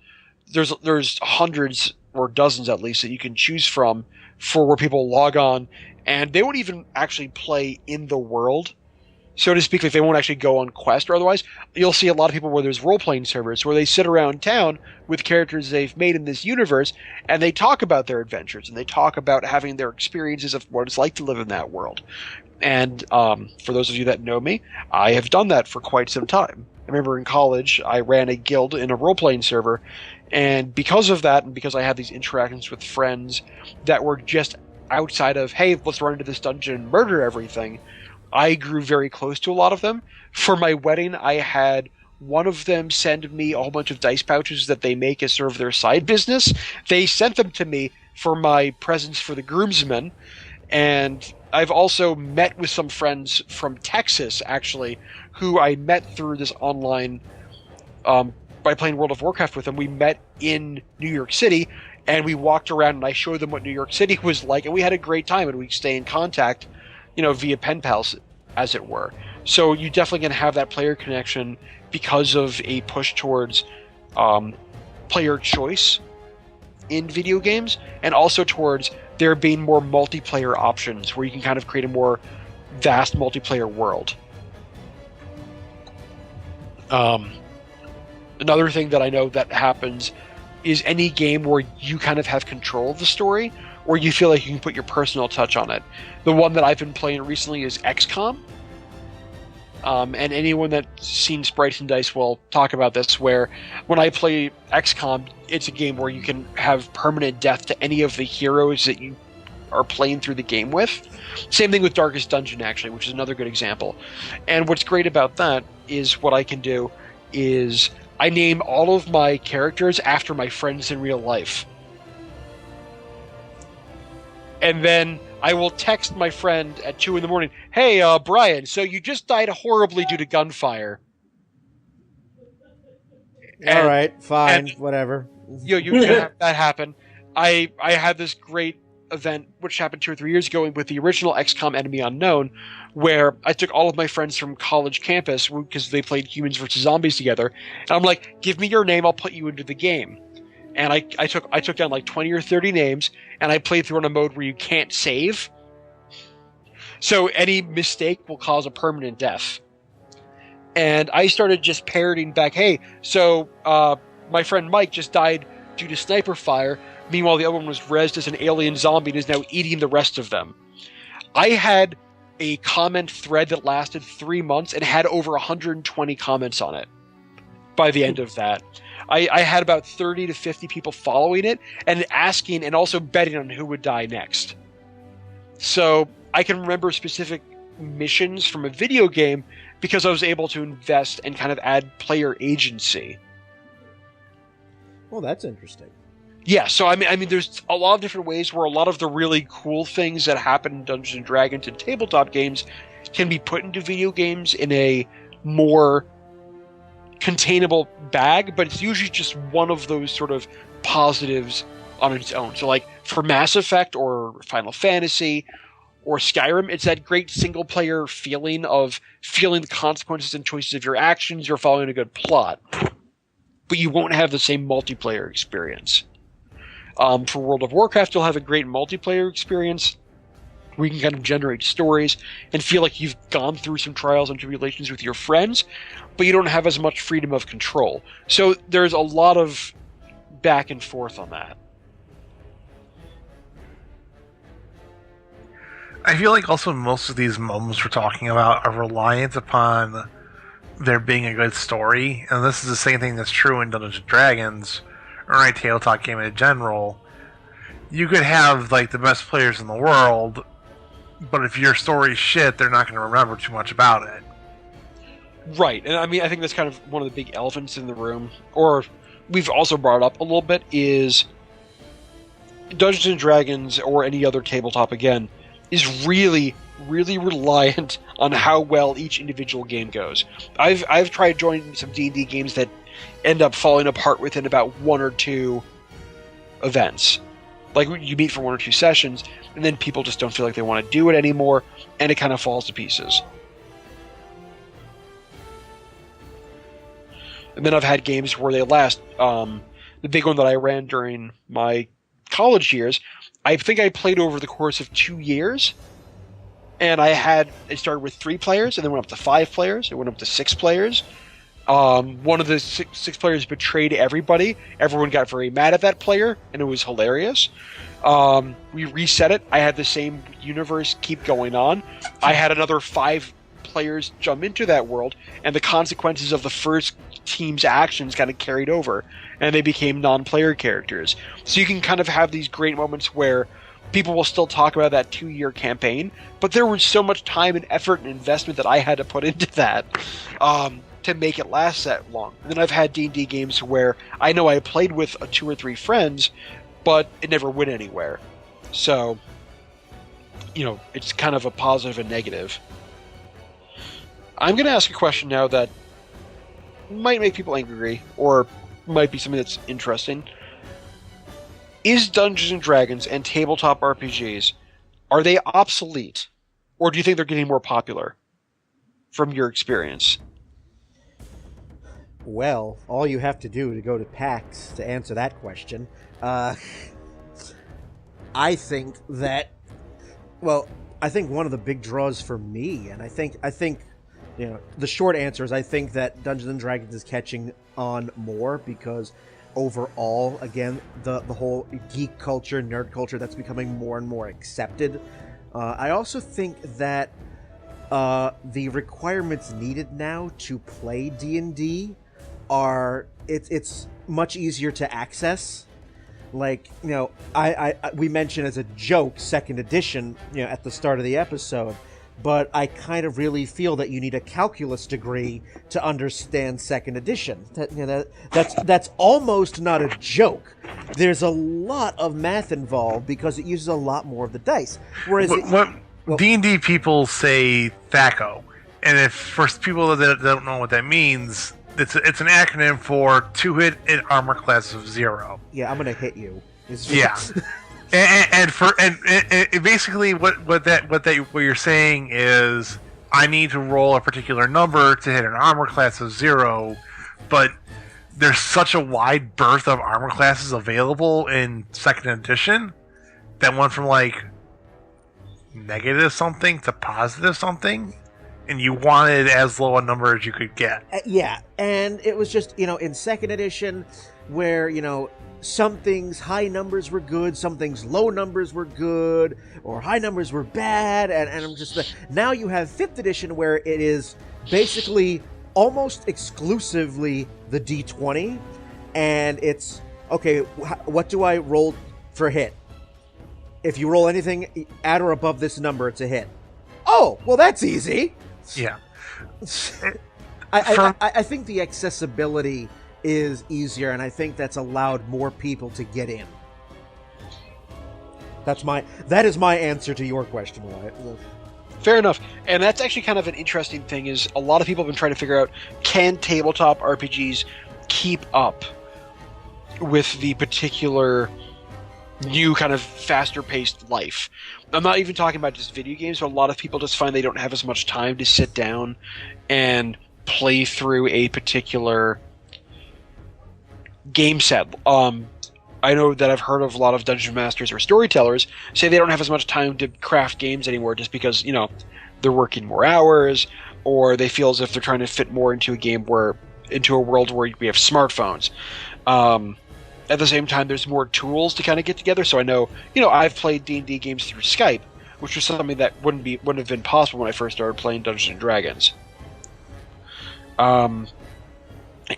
There's hundreds or dozens at least that you can choose from for where people log on, and they won't even actually play in the world, so to speak. Like, they won't actually go on quest or otherwise. You'll see a lot of people where there's role-playing servers where they sit around town with characters they've made in this universe, and they talk about their adventures, and they talk about having their experiences of what it's like to live in that world. And for those of you that know me, I have done that for quite some time. I remember in college, I ran a guild in a role-playing server, and because of that, and because I had these interactions with friends that were just outside of, hey, let's run into this dungeon and murder everything, I grew very close to a lot of them. For my wedding, I had one of them send me a whole bunch of dice pouches that they make as sort of their side business. They sent them to me for my presents for the groomsmen. And I've also met with some friends from Texas, actually, who I met through this online, by playing World of Warcraft with them. We met in New York City, and we walked around, and I showed them what New York City was like, and we had a great time, and we stay in contact, via pen pals, as it were. So you definitely can have that player connection because of a push towards player choice in video games, and also towards there being more multiplayer options where you can kind of create a more vast multiplayer world. Another thing that I know that happens is any game where you kind of have control of the story, or you feel like you can put your personal touch on it. The one that I've been playing recently is XCOM. And anyone that's seen Sprites and Dice will talk about this, where when I play XCOM, it's a game where you can have permanent death to any of the heroes that you are playing through the game with. Same thing with Darkest Dungeon, actually, which is another good example. And what's great about that is what I can do is I name all of my characters after my friends in real life. And then I will text my friend at 2 a.m, "Hey, Brian, so you just died horribly due to gunfire." All right, fine, whatever. You can have that happen. I had this great event, which happened 2 or 3 years ago with the original XCOM Enemy Unknown, where I took all of my friends from college campus because they played Humans vs. Zombies together, and I'm like, "Give me your name, I'll put you into the game." And I took down like 20 or 30 names, and I played through on a mode where you can't save. So any mistake will cause a permanent death. And I started just parroting back, "Hey, so my friend Mike just died due to sniper fire. Meanwhile, the other one was rezzed as an alien zombie and is now eating the rest of them." I had a comment thread that lasted 3 months and had over 120 comments on it by the end of that. I had about 30 to 50 people following it and asking and also betting on who would die next. So I can remember specific missions from a video game because I was able to invest and kind of add player agency. Well, that's interesting. Yeah, so I mean, there's a lot of different ways where a lot of the really cool things that happen in Dungeons and Dragons and tabletop games can be put into video games in a more containable bag, but it's usually just one of those sort of positives on its own. So like for Mass Effect or Final Fantasy or Skyrim, it's that great single player feeling of feeling the consequences and choices of your actions. You're following a good plot, but you won't have the same multiplayer experience. For World of Warcraft, you'll have a great multiplayer experience where you can kind of generate stories and feel like you've gone through some trials and tribulations with your friends, but you don't have as much freedom of control. So there's a lot of back and forth on that. I feel like also most of these moments we're talking about are reliant upon there being a good story, and this is the same thing that's true in Dungeons & Dragons, or a tabletop game in general. You could have like the best players in the world, but if your story's shit, they're not going to remember too much about it. Right, and I mean, I think that's kind of one of the big elephants in the room, or we've also brought up a little bit, is Dungeons & Dragons, or any other tabletop again, is really, really reliant on how well each individual game goes. I've tried joining some D&D games that end up falling apart within about 1 or 2 events. Like, you meet for 1 or 2 sessions, and then people just don't feel like they want to do it anymore, and it kind of falls to pieces. And then I've had games where they last. The big one that I ran during my college years, I think I played over the course of 2 years, and it started with 3 players, and then went up to 5 players, it went up to 6 players. One of the six players betrayed everybody. Everyone got very mad at that player, and it was hilarious. We reset it. I had the same universe keep going on. I had another 5 players jump into that world, and the consequences of the first team's actions kind of carried over, and they became non-player characters. So you can kind of have these great moments where people will still talk about that 2-year campaign, but there was so much time and effort and investment that I had to put into that. To make it last that long. And then I've had D&D games where I know I played with 2 or 3 friends, but it never went anywhere. So, it's kind of a positive and negative. I'm going to ask a question now that might make people angry, or might be something that's interesting. Is Dungeons & Dragons and tabletop RPGs, are they obsolete? Or do you think they're getting more popular? From your experience. Well, all you have to do to go to PAX to answer that question, I think that, I think one of the big draws for me, and I think, the short answer is I think that Dungeons & Dragons is catching on more because overall, again, the whole geek culture, nerd culture, that's becoming more and more accepted. I also think that the requirements needed now to play D&D it's much easier to access. Like, we mentioned as a joke 2nd edition, at the start of the episode, but I kind of really feel that you need a calculus degree to understand 2nd edition. That's almost not a joke. There's a lot of math involved because it uses a lot more of the dice. Whereas D&D people say THACO, and for people that don't know what that means, it's an acronym for 2-hit and armor class of 0. Yeah, I'm gonna hit you. Yeah, and basically what you're saying is I need to roll a particular number to hit an armor class of 0, but there's such a wide berth of armor classes available in 2nd edition that went from like negative something to positive something, and you wanted as low a number as you could get. Yeah, and it was just, in 2nd edition where, some things high numbers were good, some things low numbers were good, or high numbers were bad, and I'm just... Now you have 5th edition where it is basically almost exclusively the D20, and it's, okay, what do I roll for hit? If you roll anything at or above this number, it's a hit. Oh, well, that's easy. Yeah. I think the accessibility is easier, and I think that's allowed more people to get in. That is my answer to your question, Wyatt. Fair enough. And that's actually kind of an interesting thing, is a lot of people have been trying to figure out, can tabletop RPGs keep up with the particular new kind of faster-paced life? I'm not even talking about just video games, but a lot of people just find they don't have as much time to sit down and play through a particular game set. I know that I've heard of a lot of dungeon masters or storytellers say they don't have as much time to craft games anymore just because, they're working more hours, or they feel as if they're trying to fit more into a world where we have smartphones. At the same time, there's more tools to kind of get together. So I know, I've played D&D games through Skype, which was something that wouldn't have been possible when I first started playing Dungeons and Dragons. And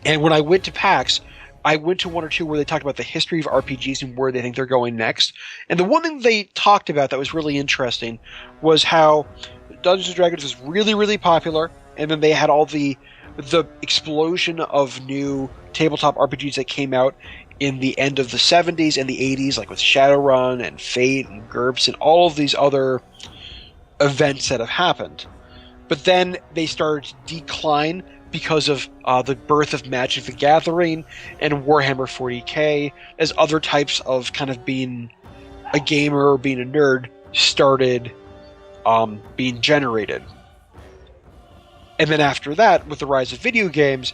when I went to PAX, I went to one or two where they talked about the history of RPGs and where they think they're going next. And the one thing they talked about that was really interesting was how Dungeons & Dragons was really, really popular, and then they had all the explosion of new tabletop RPGs that came out in the end of the 70s and the 80s, like with Shadowrun and Fate and GURPS and all of these other events that have happened. But then they started to decline because of the birth of Magic the Gathering and Warhammer 40k, as other types of kind of being a gamer or being a nerd started being generated. And then after that, with the rise of video games,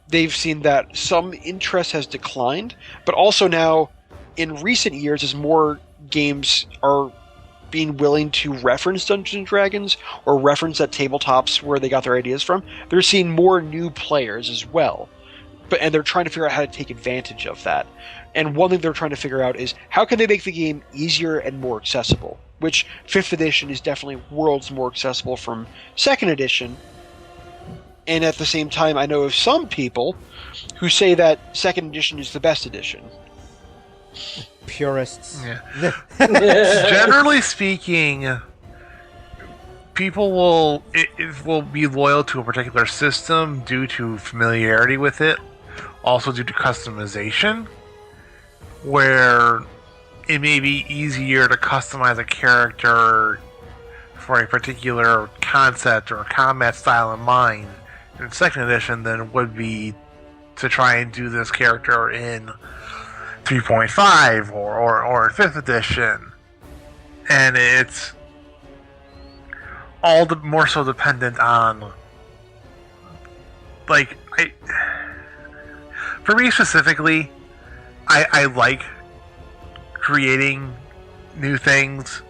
they've seen that some interest has declined, but also now, in recent years, as more games are being willing to reference Dungeons & Dragons or reference at tabletops where they got their ideas from, they're seeing more new players as well. And they're trying to figure out how to take advantage of that. And one thing they're trying to figure out is how can they make the game easier and more accessible, which 5th edition is definitely worlds more accessible from 2nd edition. And at the same time, I know of some people who say that 2nd edition is the best edition. Purists. Yeah. Generally speaking, people will be loyal to a particular system due to familiarity with it, also due to customization, where it may be easier to customize a character for a particular concept or combat style in mind in second edition than it would be to try and do this character in 3.5 or in 5th edition. And it's all the more so dependent on, like, for me specifically, I like creating new things.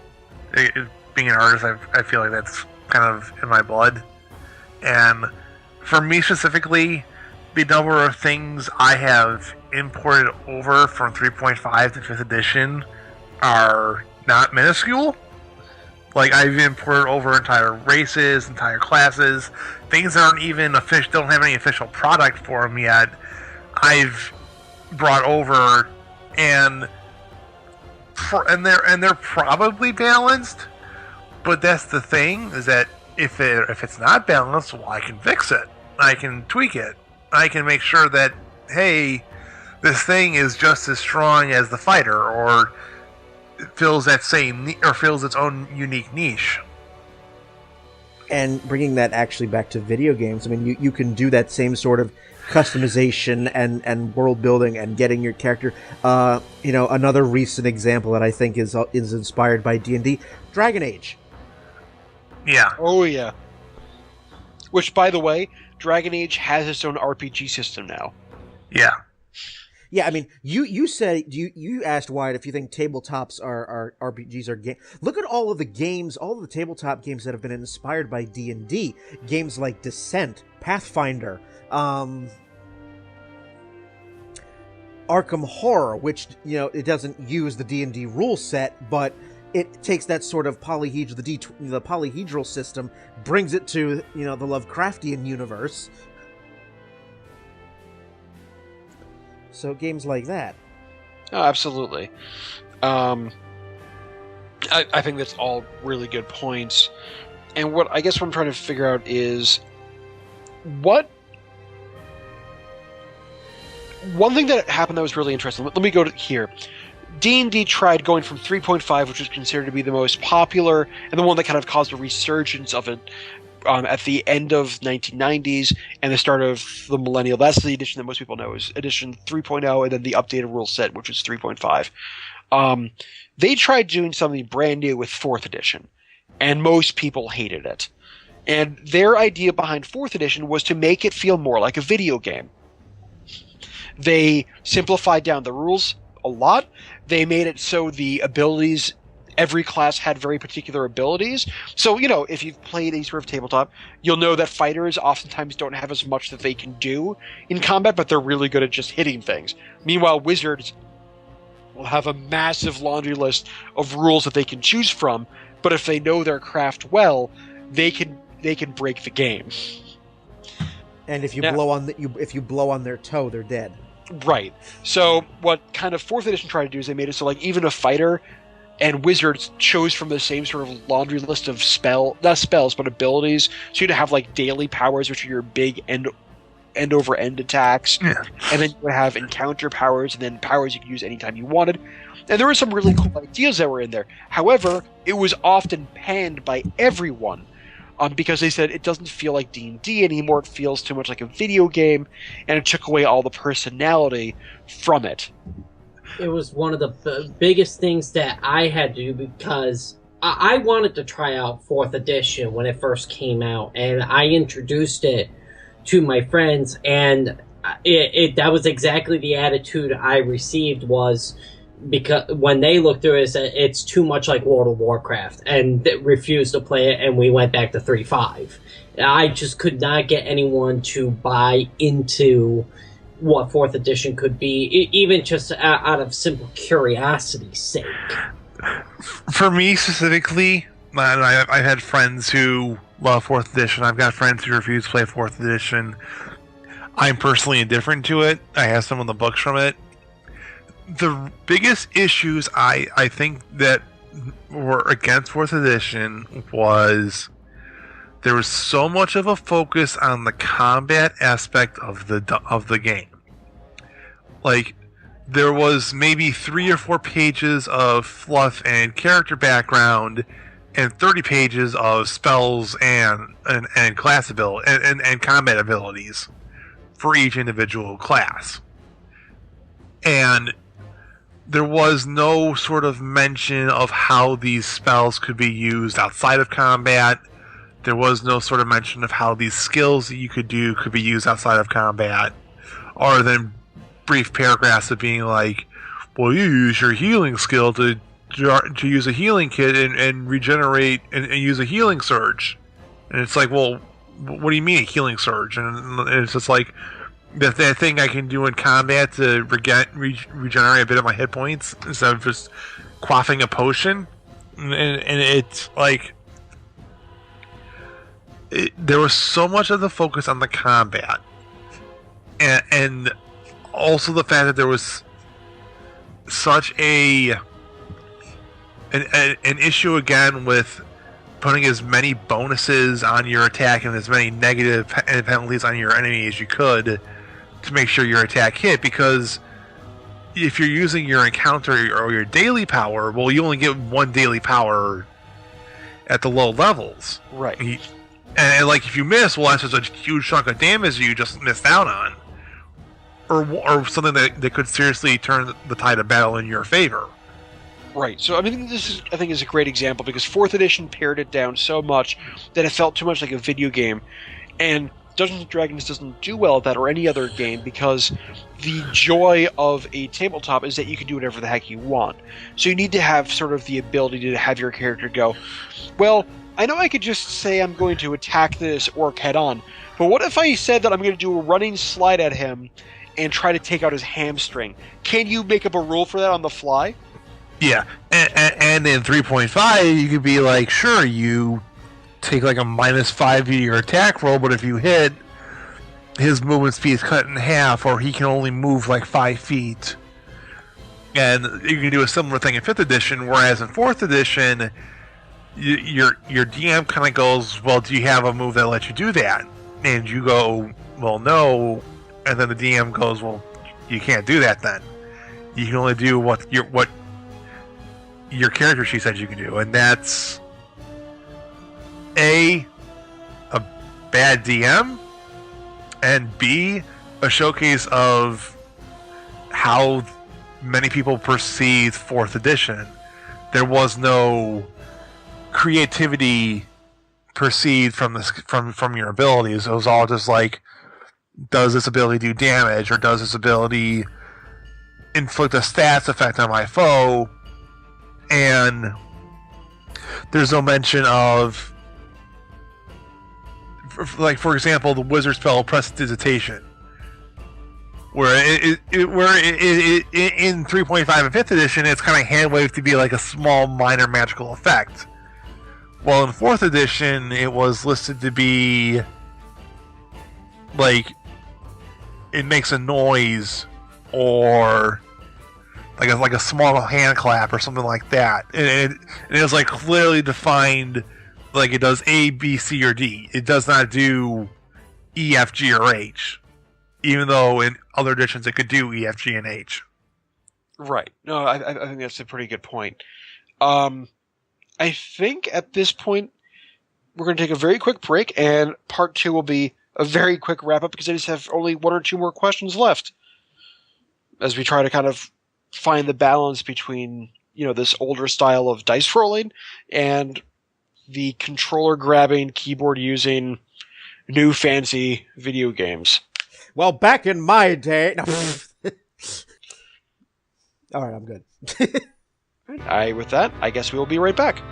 Being an artist, I feel like that's kind of in my blood. And for me specifically, the number of things I have imported over from 3.5 to 5th edition are not minuscule. Like, I've imported over entire races, entire classes, things that aren't even official, don't have any official product for them yet. I've brought over, and they're probably balanced. But that's the thing, is that if it's not balanced, well, I can fix it. I can tweak it. I can make sure that, hey, this thing is just as strong as the fighter, or fills its own unique niche. And bringing that actually back to video games, I mean, you can do that same sort of customization and world building and getting your character. Another recent example that I think is inspired by D&D, Dragon Age. Yeah. Oh, yeah. Which, by the way, Dragon Age has its own RPG system now. Yeah. Yeah, I mean, you said you asked Wyatt if you think tabletops are RPGs or game. Look at all of the games, all of the tabletop games that have been inspired by D&D. Games like Descent, Pathfinder, Arkham Horror, which it doesn't use the D&D rule set, but it takes that sort of the polyhedral system, brings it to the Lovecraftian universe. So games like that. Oh, absolutely. I think that's all really good points. And what I'm trying to figure out is one thing that happened that was really interesting. Let me go to here. D&D tried going from 3.5, which was considered to be the most popular and the one that kind of caused a resurgence of it at the end of 1990s and the start of the millennial. That's the edition that most people know is edition 3.0, and then the updated rule set, which is 3.5. They tried doing something brand new with 4th edition, and most people hated it. And their idea behind 4th edition was to make it feel more like a video game. They simplified down the rules a lot. They made it so the abilities, every class had very particular abilities. So, if you've played any sort of tabletop, you'll know that fighters oftentimes don't have as much that they can do in combat, but they're really good at just hitting things. Meanwhile, wizards will have a massive laundry list of rules that they can choose from, but if they know their craft well, they can break the game. And if you blow on their toe, they're dead. Right. So what kind of 4th edition tried to do is they made it so even a fighter and wizards chose from the same sort of laundry list of not spells, but abilities. So you'd have daily powers, which are your big end over end attacks. Yeah. And then you would have encounter powers, and then powers you could use anytime you wanted. And there were some really cool ideas that were in there. However, it was often panned by everyone. Because they said it doesn't feel like D&D anymore, it feels too much like a video game, and it took away all the personality from it. It was one of the biggest things that I had to do, because I wanted to try out 4th edition when it first came out, and I introduced it to my friends, and that was exactly the attitude I received, was because when they looked through it, it's too much like World of Warcraft, and they refused to play it, and we went back to 3.5. I just could not get anyone to buy into what 4th edition could be, even just out of simple curiosity's sake. For me specifically, I've had friends who love 4th edition. I've got friends who refuse to play 4th edition. I'm personally indifferent to it. I have some of the books from it. The biggest issues I think that were against 4th edition was there was so much of a focus on the combat aspect of the game. there was maybe 3 or 4 pages of fluff and character background, and 30 pages of spells and class ability and combat abilities for each individual class. And there was no sort of mention of how these spells could be used outside of combat. There was no sort of mention of how these skills that you could do could be used outside of combat, other than brief paragraphs of being like, well, you use your healing skill to use a healing kit and regenerate and use a healing surge. And it's like, well, what do you mean a healing surge? And it's just like, that thing I can do in combat to regenerate a bit of my hit points instead of just quaffing a potion. And it's like, there was so much of the focus on the combat, and also the fact that there was such an issue again with putting as many bonuses on your attack and as many negative penalties on your enemy as you could to make sure your attack hit, because if you're using your encounter or your daily power, well, you only get 1 daily power at the low levels. Right. And like, if you miss, well, that's just a huge chunk of damage you just missed out on. Or something that could seriously turn the tide of battle in your favor. Right. So, I mean, this is a great example, because 4th edition pared it down so much that it felt too much like a video game. And Dungeons & Dragons doesn't do well at that, or any other game, because the joy of a tabletop is that you can do whatever the heck you want. So you need to have sort of the ability to have your character go, well, I know I could just say I'm going to attack this orc head on, but what if I said that I'm going to do a running slide at him and try to take out his hamstring? Can you make up a rule for that on the fly? Yeah, and in 3.5, you could be like, sure, you take like a -5 to your attack roll, but if you hit, his movement speed is cut in half, or he can only move like 5 feet. And you can do a similar thing in 5th edition, whereas in 4th edition, your DM kind of goes, well, do you have a move that lets you do that? And you go, well, no. And then the DM goes, well, you can't do that then. You can only do what your character sheet said you can do, and that's A, bad DM, and B, a showcase of how many people perceive 4th edition. There was no creativity perceived from your abilities. It was all just like, does this ability do damage, or does this ability inflict a stats effect on my foe? And there's no mention of, like, for example, the wizard spell Prestidigitation, where in 3.5 and 5th edition, it's kind of hand-waved to be like a small, minor magical effect. Well, in 4th edition, it was listed to be like, it makes a noise, or like a small hand clap or something like that, and it is like clearly defined, like it does A, B, C, or D. It does not do E, F, G, or H, even though in other editions it could do E, F, G, and H. Right. No, I think that's a pretty good point. I think at this point we're going to take a very quick break, and part 2 will be a very quick wrap up, because I just have only 1 or 2 more questions left as we try to kind of find the balance between, this older style of dice rolling and the controller grabbing, keyboard using, new fancy video games. Well, back in my day... No. All right, I'm good. With that, I guess we will be right back.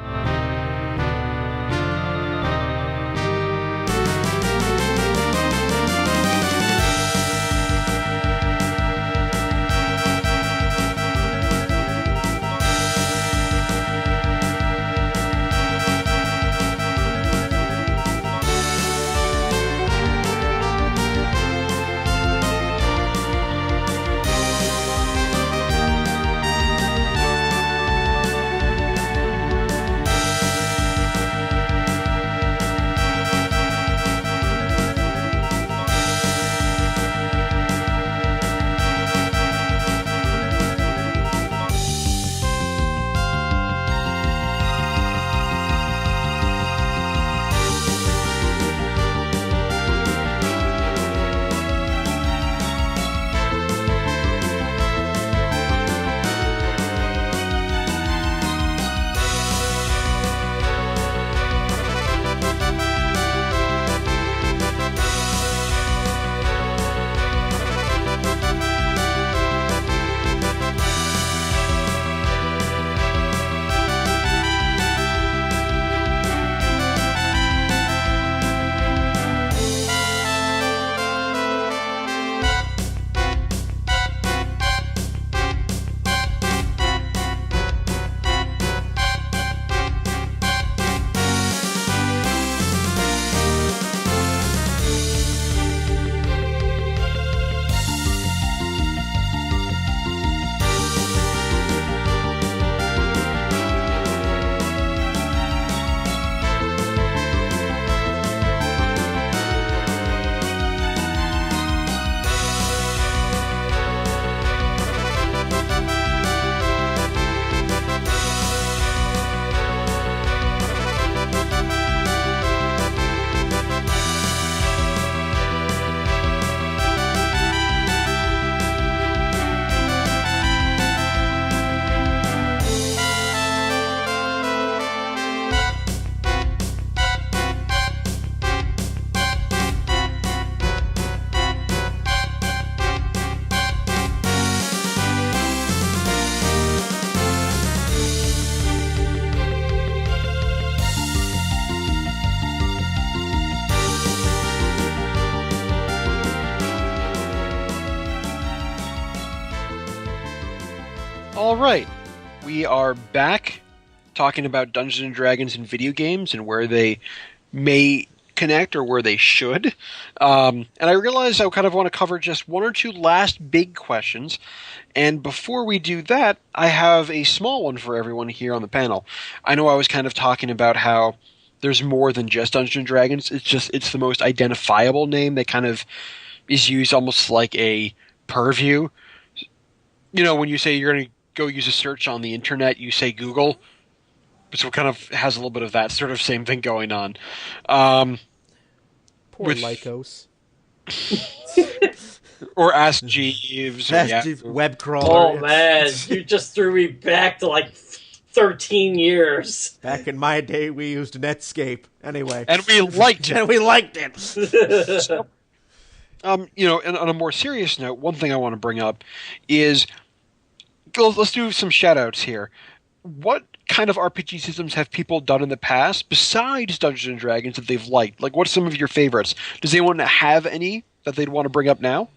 All right, we are back talking about Dungeons and Dragons and video games and where they may connect or where they should. And I realize I kind of want to cover just one or two last big questions. And before we do that, I have a small one for everyone here on the panel. I know I was kind of talking about how there's more than just Dungeons and Dragons. It's the most identifiable name that kind of is used almost like a purview. You know, when you say you're going to go use a search on the internet, you say Google. So it kind of has a little bit of that sort of same thing going on. Poor Lycos. Or Ask Jeeves. Web crawler. Oh, man. You just threw me back to like 13 years. Back in my day, we used Netscape. Anyway. And we liked it. And we liked it. So, you know, and on a more serious note, one thing I want to bring up is, let's do some shout-outs here. What kind of RPG systems have people done in the past besides Dungeons and Dragons that they've liked? Like, what's some of your favorites? Does anyone have any that they'd want to bring up now?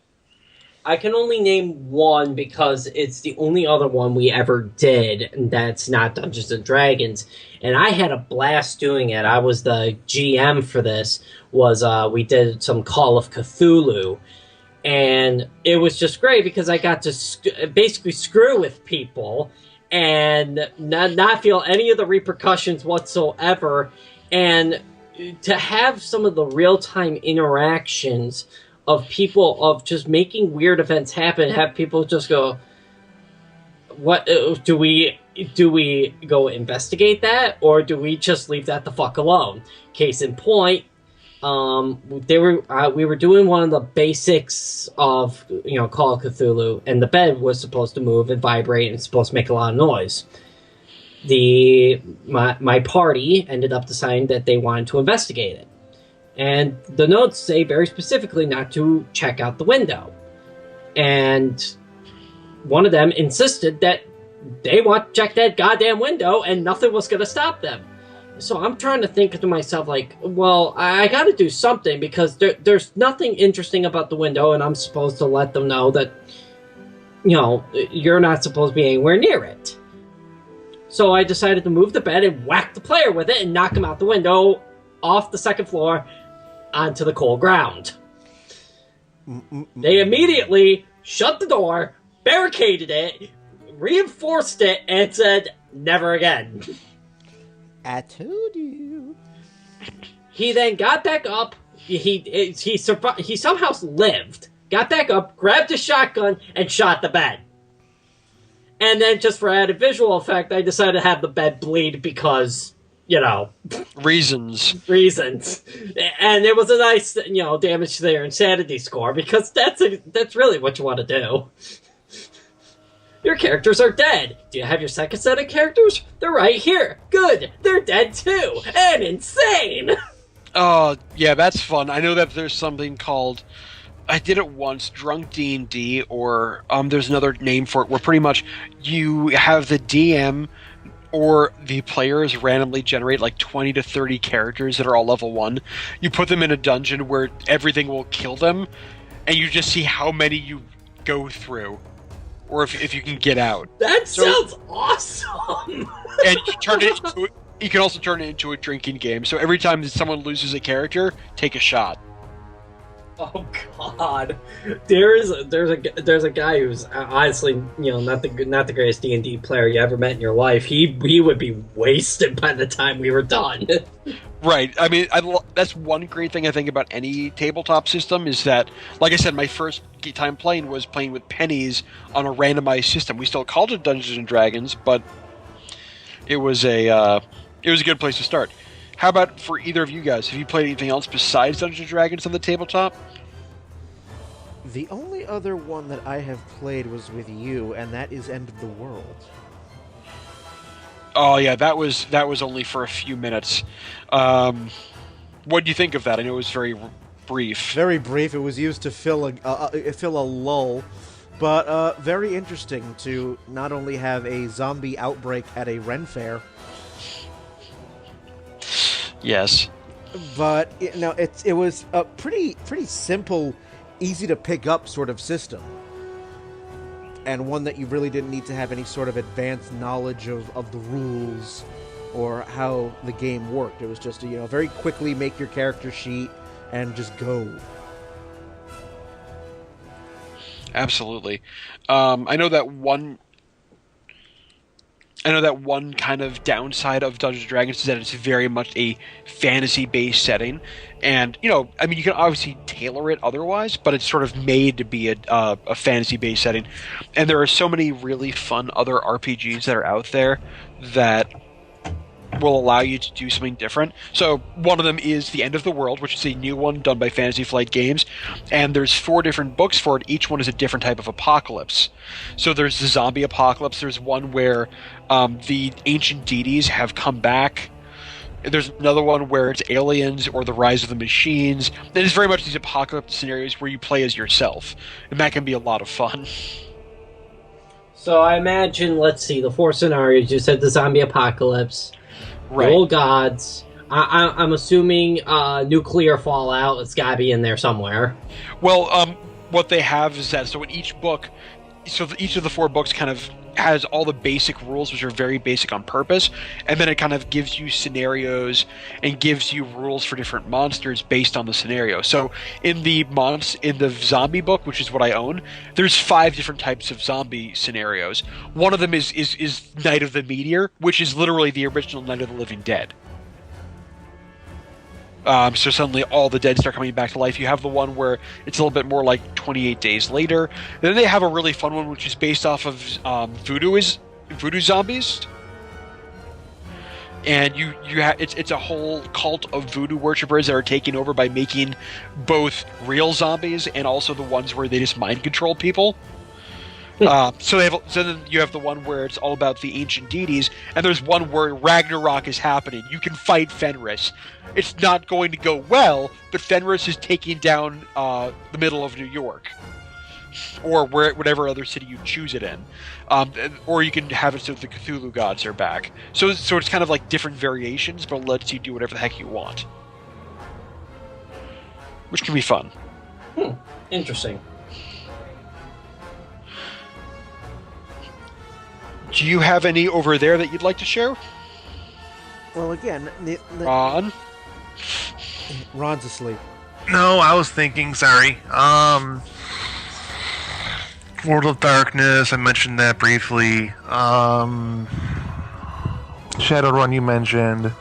I can only name one because it's the only other one we ever did, and that's not Dungeons and Dragons. And I had a blast doing it. I was the GM for this. We did some Call of Cthulhu, and it was just great because I got to basically screw with people and not feel any of the repercussions whatsoever, and to have some of the real-time interactions of people, of just making weird events happen, have people just go, what, do we go investigate that, or do we just leave that the fuck alone? Case in point, we were doing one of the basics of, you know, Call of Cthulhu, and the bed was supposed to move and vibrate and supposed to make a lot of noise. My party ended up deciding that they wanted to investigate it. And the notes say very specifically not to check out the window. And one of them insisted that they want to check that goddamn window and nothing was going to stop them. So I'm trying to think to myself, like, well, I got to do something because there's nothing interesting about the window, and I'm supposed to let them know that, you know, you're not supposed to be anywhere near it. So I decided to move the bed and whack the player with it and knock him out the window off the second floor onto the cold ground. They immediately shut the door, barricaded it, reinforced it, and said, never again. I told you. He then got back up. He somehow lived. Got back up, grabbed a shotgun, and shot the bed. And then, just for added visual effect, I decided to have the bed bleed because, you know, reasons. And it was a nice, you know, damage to their insanity score, because that's really what you want to do. Your characters are dead. Do you have your second set of characters? They're right here. Good. They're dead too. And insane. Oh, yeah, that's fun. I know that there's something called, I did it once, Drunk D&D, or there's another name for it, where pretty much you have the DM or the players randomly generate like 20 to 30 characters that are all level 1. You put them in a dungeon where everything will kill them, and you just see how many you go through, or if you can get out. That sounds awesome! And you can also turn it into a drinking game, so every time that someone loses a character, take a shot. Oh God, there's a guy who's honestly, you know, not the greatest D&D player you ever met in your life. He would be wasted by the time we were done. Right. I mean, that's one great thing I think about any tabletop system is that, like I said, my first time playing was playing with pennies on a randomized system. We still called it Dungeons and Dragons, but it was a good place to start. How about for either of you guys? Have you played anything else besides Dungeons and Dragons on the tabletop? The only other one that I have played was with you, and that is End of the World. Oh yeah, that was only for a few minutes. What do you think of that? I know it was very brief. Very brief. It was used to fill a lull, but very interesting to not only have a zombie outbreak at a Ren fair. Yes. But it was a pretty simple, easy to pick up sort of system. and one that you really didn't need to have any sort of advanced knowledge of the rules or how the game worked. It was just very quickly make your character sheet and just go. Absolutely. I know that one kind of downside of Dungeons & Dragons is that it's very much a fantasy-based setting. And, you can obviously tailor it otherwise, but it's sort of made to be a fantasy-based setting. And there are so many really fun other RPGs that are out there that will allow you to do something different. So one of them is The End of the World, which is a new one done by Fantasy Flight Games, and there's 4 different books for it. Each one is a different type of apocalypse. So there's the zombie apocalypse. There's one where the ancient deities have come back. There's another one where it's aliens or the rise of the machines. And it's very much these apocalypse scenarios where you play as yourself, and that can be a lot of fun. So I imagine, let's see, the 4 scenarios. You said the zombie apocalypse. Right. Old gods. I'm assuming nuclear fallout. It's got to be in there somewhere. Well, what they have is that in each book, each of the 4 books kind of has all the basic rules, which are very basic on purpose, and then it kind of gives you scenarios and gives you rules for different monsters based on the scenario. So in the zombie book, which is what I own, there's 5 different types of zombie scenarios. One of them is Night of the Meteor, which is literally the original Night of the Living Dead. So suddenly all the dead start coming back to life. You have the one where it's a little bit more like 28 Days Later. Then they have a really fun one which is based off of voodoo zombies. And it's a whole cult of voodoo worshippers that are taken over by making both real zombies and also the ones where they just mind control people. So then you have the one where it's all about the ancient deities, and there's one where Ragnarok is happening. You can fight Fenris. It's not going to go well, but Fenris is taking down the middle of New York, or whatever other city you choose it in. Or you can have it so the Cthulhu gods are back. So it's kind of like different variations, but it lets you do whatever the heck you want, which can be fun. Interesting. Do you have any over there that you'd like to share? Well, again, Ron? Ron's asleep. No, I was thinking, sorry. World of Darkness, I mentioned that briefly. Shadowrun, you mentioned.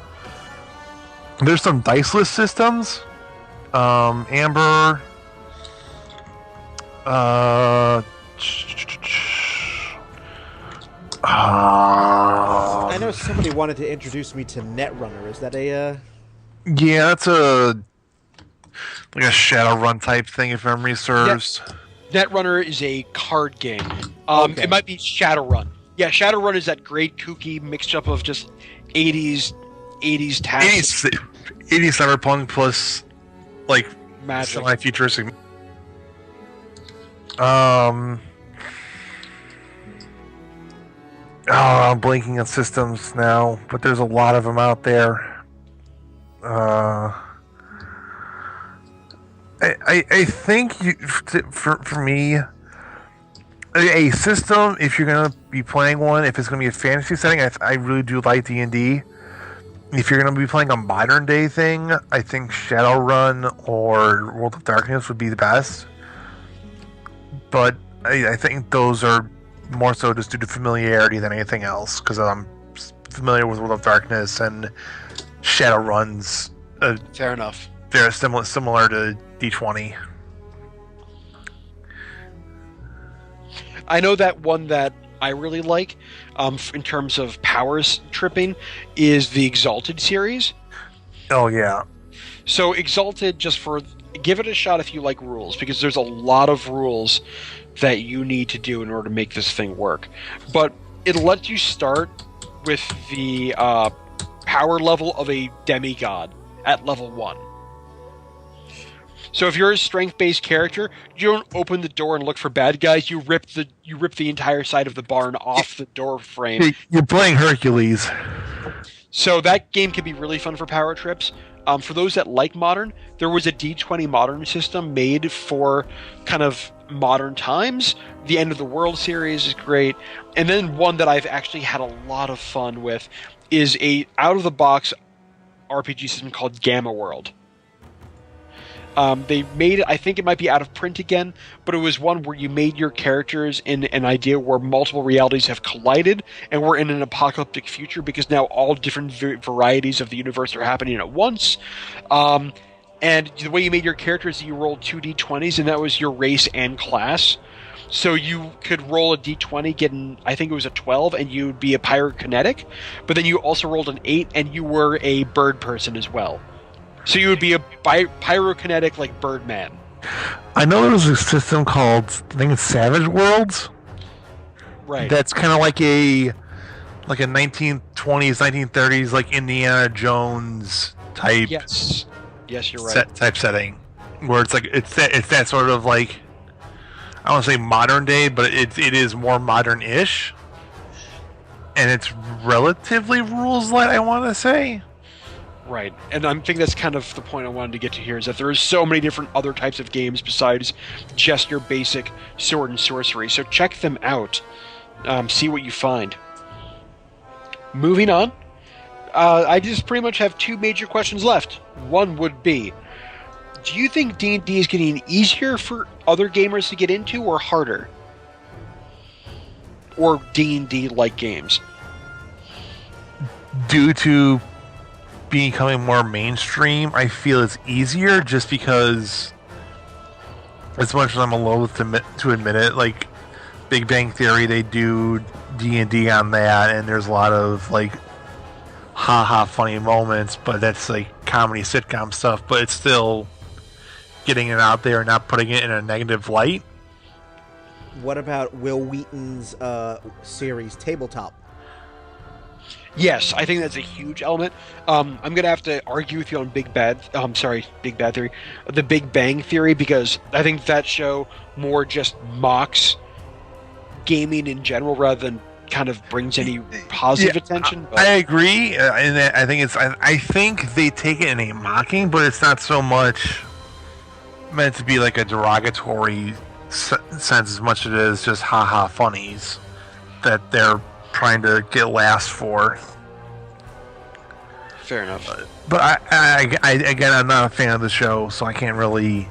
There's some diceless systems. Amber. I know somebody wanted to introduce me to Netrunner. Is that a... Yeah, that's like a Shadowrun type thing, if memory serves. Netrunner is a card game. Okay. It might be Shadowrun. Yeah, Shadowrun is that great kooky mixed up of just 80s tasks. 80s cyberpunk plus like Magic. Semi-futuristic. I'm blanking on systems now, but there's a lot of them out there. I think for me, a system, if you're going to be playing one, if it's going to be a fantasy setting, I really do like D&D. If you're going to be playing a modern day thing, I think Shadowrun or World of Darkness would be the best. But I think those are more so just due to familiarity than anything else, because I'm familiar with World of Darkness and Shadowrun's. Fair enough. They're similar to D20. I know that one that I really like, in terms of powers tripping, is the Exalted series. Oh yeah. So Exalted, give it a shot if you like rules, because there's a lot of rules that you need to do in order to make this thing work. But it lets you start with the power level of a demigod at level 1. So if you're a strength-based character, you don't open the door and look for bad guys. You rip the entire side of the barn off the door frame. You're playing Hercules. So that game can be really fun for power trips. For those that like modern, there was a D20 modern system made for kind of modern times. The End of the World series is great. And then one that I've actually had a lot of fun with is a out-of-the-box RPG system called Gamma World. They made it, I think it might be out of print again, but it was one where you made your characters in an idea where multiple realities have collided, and we're in an apocalyptic future because now all different varieties of the universe are happening at once. And the way you made your characters, you rolled 2d20s, and that was your race and class. So you could roll a d20, getting, I think it was a 12, and you'd be a pyrokinetic, but then you also rolled an 8, and you were a bird person as well. So you would be a pyrokinetic, like, Birdman. I know there was a system called, I think it's Savage Worlds. Right. That's kind of like a 1920s, 1930s, like Indiana Jones type. Yes, you're right. Type setting, where it's like it's that sort of like, I don't want to say modern day, but it is more modern-ish, and it's relatively rules light, I want to say. Right, and I think that's kind of the point I wanted to get to here, is that there is so many different other types of games besides just your basic sword and sorcery. So check them out, see what you find. Moving on, I just pretty much have two major questions left. One would be, do you think D&D is getting easier for other gamers to get into, or harder? Or D&D-like games? Due to becoming more mainstream, I feel it's easier, just because, as much as I'm loath to admit it, like Big Bang Theory, they do D&D on that, and there's a lot of like haha funny moments, but that's like comedy sitcom stuff, but it's still getting it out there and not putting it in a negative light. What about Will Wheaton's series Tabletop? Yes, I think that's a huge element. I'm going to have to argue with you on Big Bad Theory, the Big Bang Theory, because I think that show more just mocks gaming in general rather than kind of brings any positive attention. I agree, and I think they take it in a mocking, but it's not so much meant to be like a derogatory sense as much as it is just haha funnies that they're trying to get laughs for. Fair enough. But again, I'm not a fan of the show, so I can't really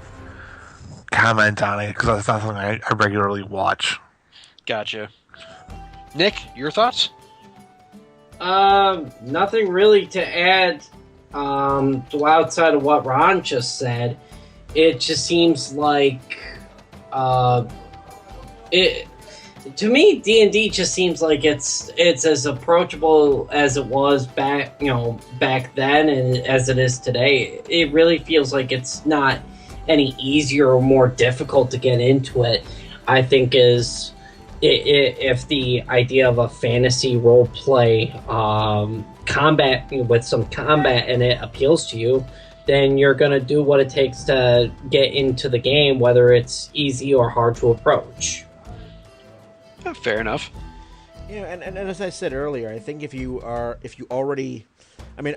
comment on it because that's not something I regularly watch. Gotcha. Nick, your thoughts? Nothing really to add to outside of what Ron just said. It just seems like to me, D&D just seems like it's as approachable as it was back then, and as it is today. It really feels like it's not any easier or more difficult to get into it. I think if the idea of a fantasy role play combat with some combat in it appeals to you, then you're going to do what it takes to get into the game, whether it's easy or hard to approach. Fair enough. Yeah, and as I said earlier, I think if you already, I mean,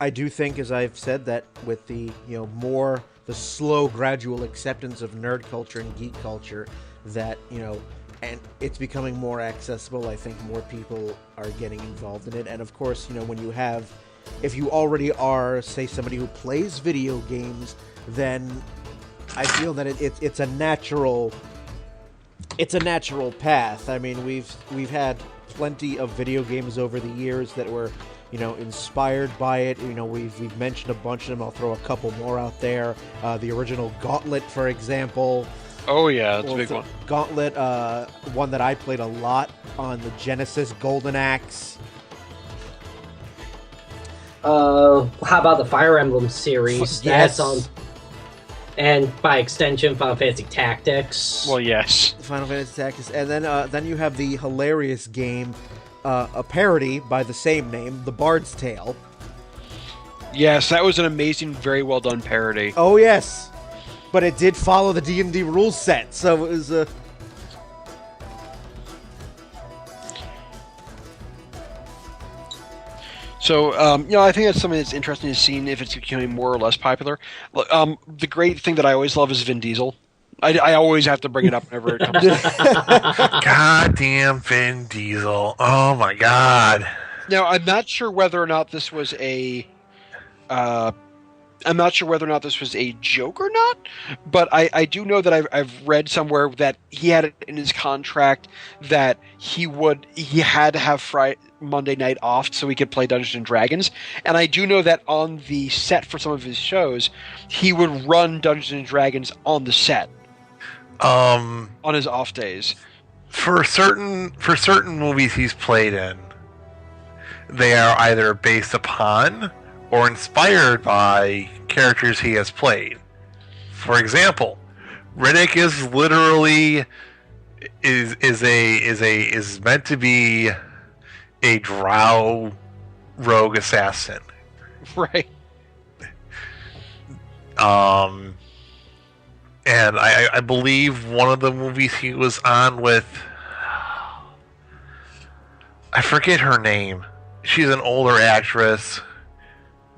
I do think, as I've said, that with the the slow gradual acceptance of nerd culture and geek culture, that and it's becoming more accessible. I think more people are getting involved in it, and of course, if you already are, say, somebody who plays video games, then I feel that it's a natural path. I mean, we've had plenty of video games over the years that were, inspired by it. We've mentioned a bunch of them. I'll throw a couple more out there. The original Gauntlet, for example. Oh yeah, that's a big one. Gauntlet, one that I played a lot on the Genesis, Golden Axe. How about the Fire Emblem series? Yes. That's on, and by extension, Final Fantasy Tactics. Well, yes. Final Fantasy Tactics, and then you have the hilarious game, a parody by the same name, The Bard's Tale. Yes, that was an amazing, very well done parody. Oh yes, but it did follow the D&D rules set, so it was So, I think that's something that's interesting to see if it's becoming more or less popular. The great thing that I always love is Vin Diesel. I always have to bring it up whenever it comes up. Goddamn Vin Diesel. Oh my god. Now, I'm not sure whether or not this was a joke or not, but I do know that I've read somewhere that he had it in his contract that he had to have Monday night off so he could play Dungeons and Dragons, and I do know that on the set for some of his shows, he would run Dungeons and Dragons on the set. On his off days. For certain movies he's played in, they are either based upon or inspired by characters he has played. For example, Riddick is literally is meant to be a drow rogue assassin. Right. And I believe one of the movies he was on with, I forget her name. She's an older actress.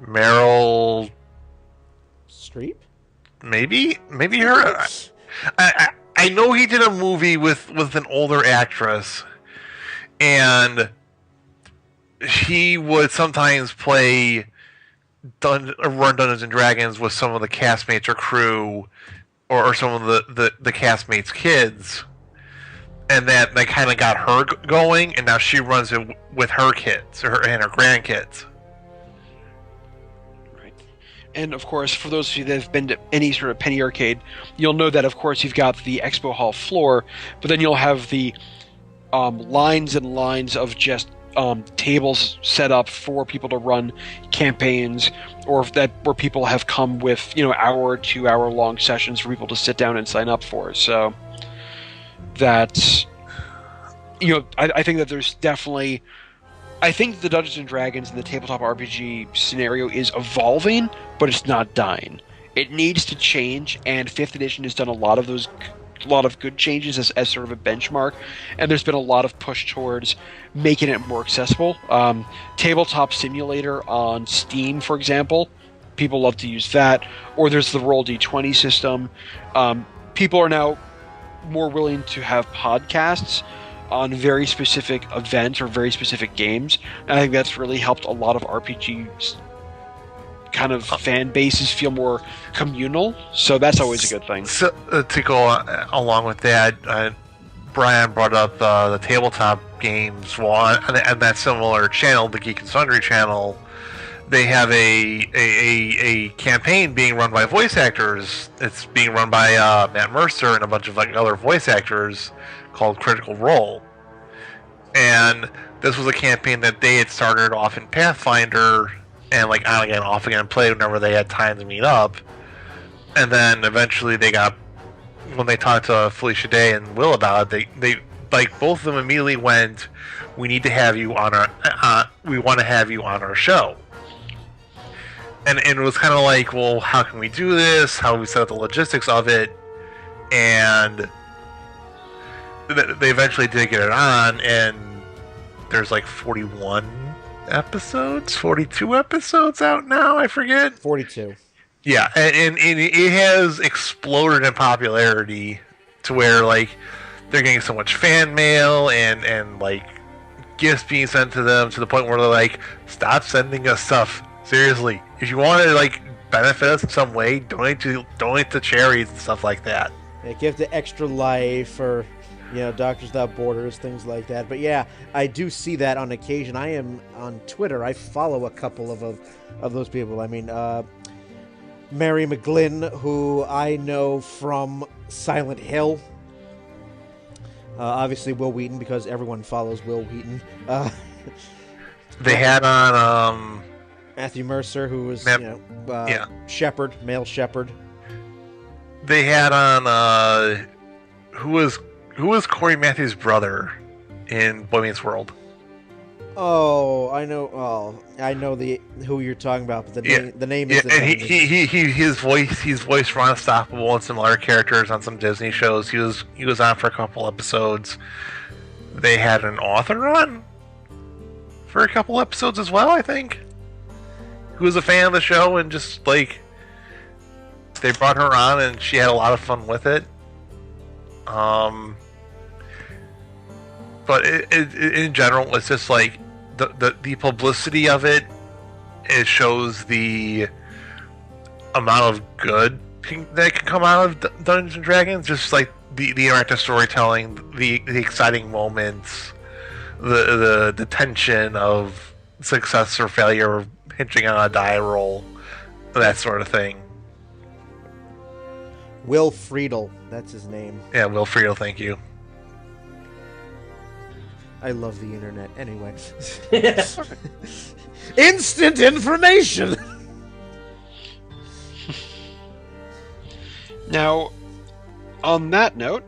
Meryl Streep? Maybe her. I know he did a movie with an older actress, and he would sometimes run Dungeons and Dragons with some of the castmates or crew, or some of the castmates' kids, and that kind of got her going, and now she runs it with her kids and her grandkids. And, of course, for those of you that have been to any sort of penny arcade, you'll know that, of course, you've got the expo hall floor, but then you'll have the lines and lines of just tables set up for people to run campaigns, or where people have come with, hour or 2 hour long sessions for people to sit down and sign up for. So that's, I think that there's definitely... I think the Dungeons and Dragons and the tabletop RPG scenario is evolving, but it's not dying. It needs to change, and 5th edition has done a lot of good changes as sort of a benchmark, and there's been a lot of push towards making it more accessible. Tabletop Simulator on Steam, for example, people love to use that. Or there's the Roll D20 system. People are now more willing to have podcasts on very specific events or very specific games. And I think that's really helped a lot of RPGs kind of fan bases feel more communal. So that's always a good thing. So, to go along with that, Brian brought up the tabletop games. Well, on that similar channel, the Geek and Sundry channel, they have a campaign being run by voice actors. It's being run by Matt Mercer and a bunch of other voice actors, called Critical Role. And this was a campaign that they had started off in Pathfinder and on again, off again, played whenever they had time to meet up. And then eventually when they talked to Felicia Day and Will about it, they both of them immediately went, we need to have you on we want to have you on our show. And it was kind of like, well, how can we do this? How do we set up the logistics of it? And they eventually did get it on, and there's 41 episodes, 42 episodes out now, I forget. 42. Yeah, and it has exploded in popularity to where they're getting so much fan mail and gifts being sent to them, to the point where they're like, stop sending us stuff. Seriously, if you want to benefit us in some way, donate to charities and stuff like that. Yeah, give to Extra Life or Doctors Without Borders, things like that. But yeah, I do see that on occasion. I am on Twitter. I follow a couple of those people. I mean, Mary McGlynn, who I know from Silent Hill. Obviously, Will Wheaton, because everyone follows Will Wheaton. They had on Matthew Mercer, who was Shepherd, male Shepherd. They had on who was Corey Matthews' brother in Boy Meets World? Oh, I know. Oh, I know who you're talking about, but the name is. And he's voiced Ron Unstoppable and some other characters on some Disney shows. He was on for a couple episodes. They had an author on for a couple episodes as well, I think, who was a fan of the show, and just they brought her on, and she had a lot of fun with it. But in general, it's just like the publicity of it. It shows the amount of good that can come out of Dungeons and Dragons. Just like the interactive storytelling, the exciting moments, the tension of success or failure, hinging on a die roll, that sort of thing. Will Friedel, that's his name. Yeah, Will Friedel, thank you. I love the internet. Anyway. Instant information! Now, on that note,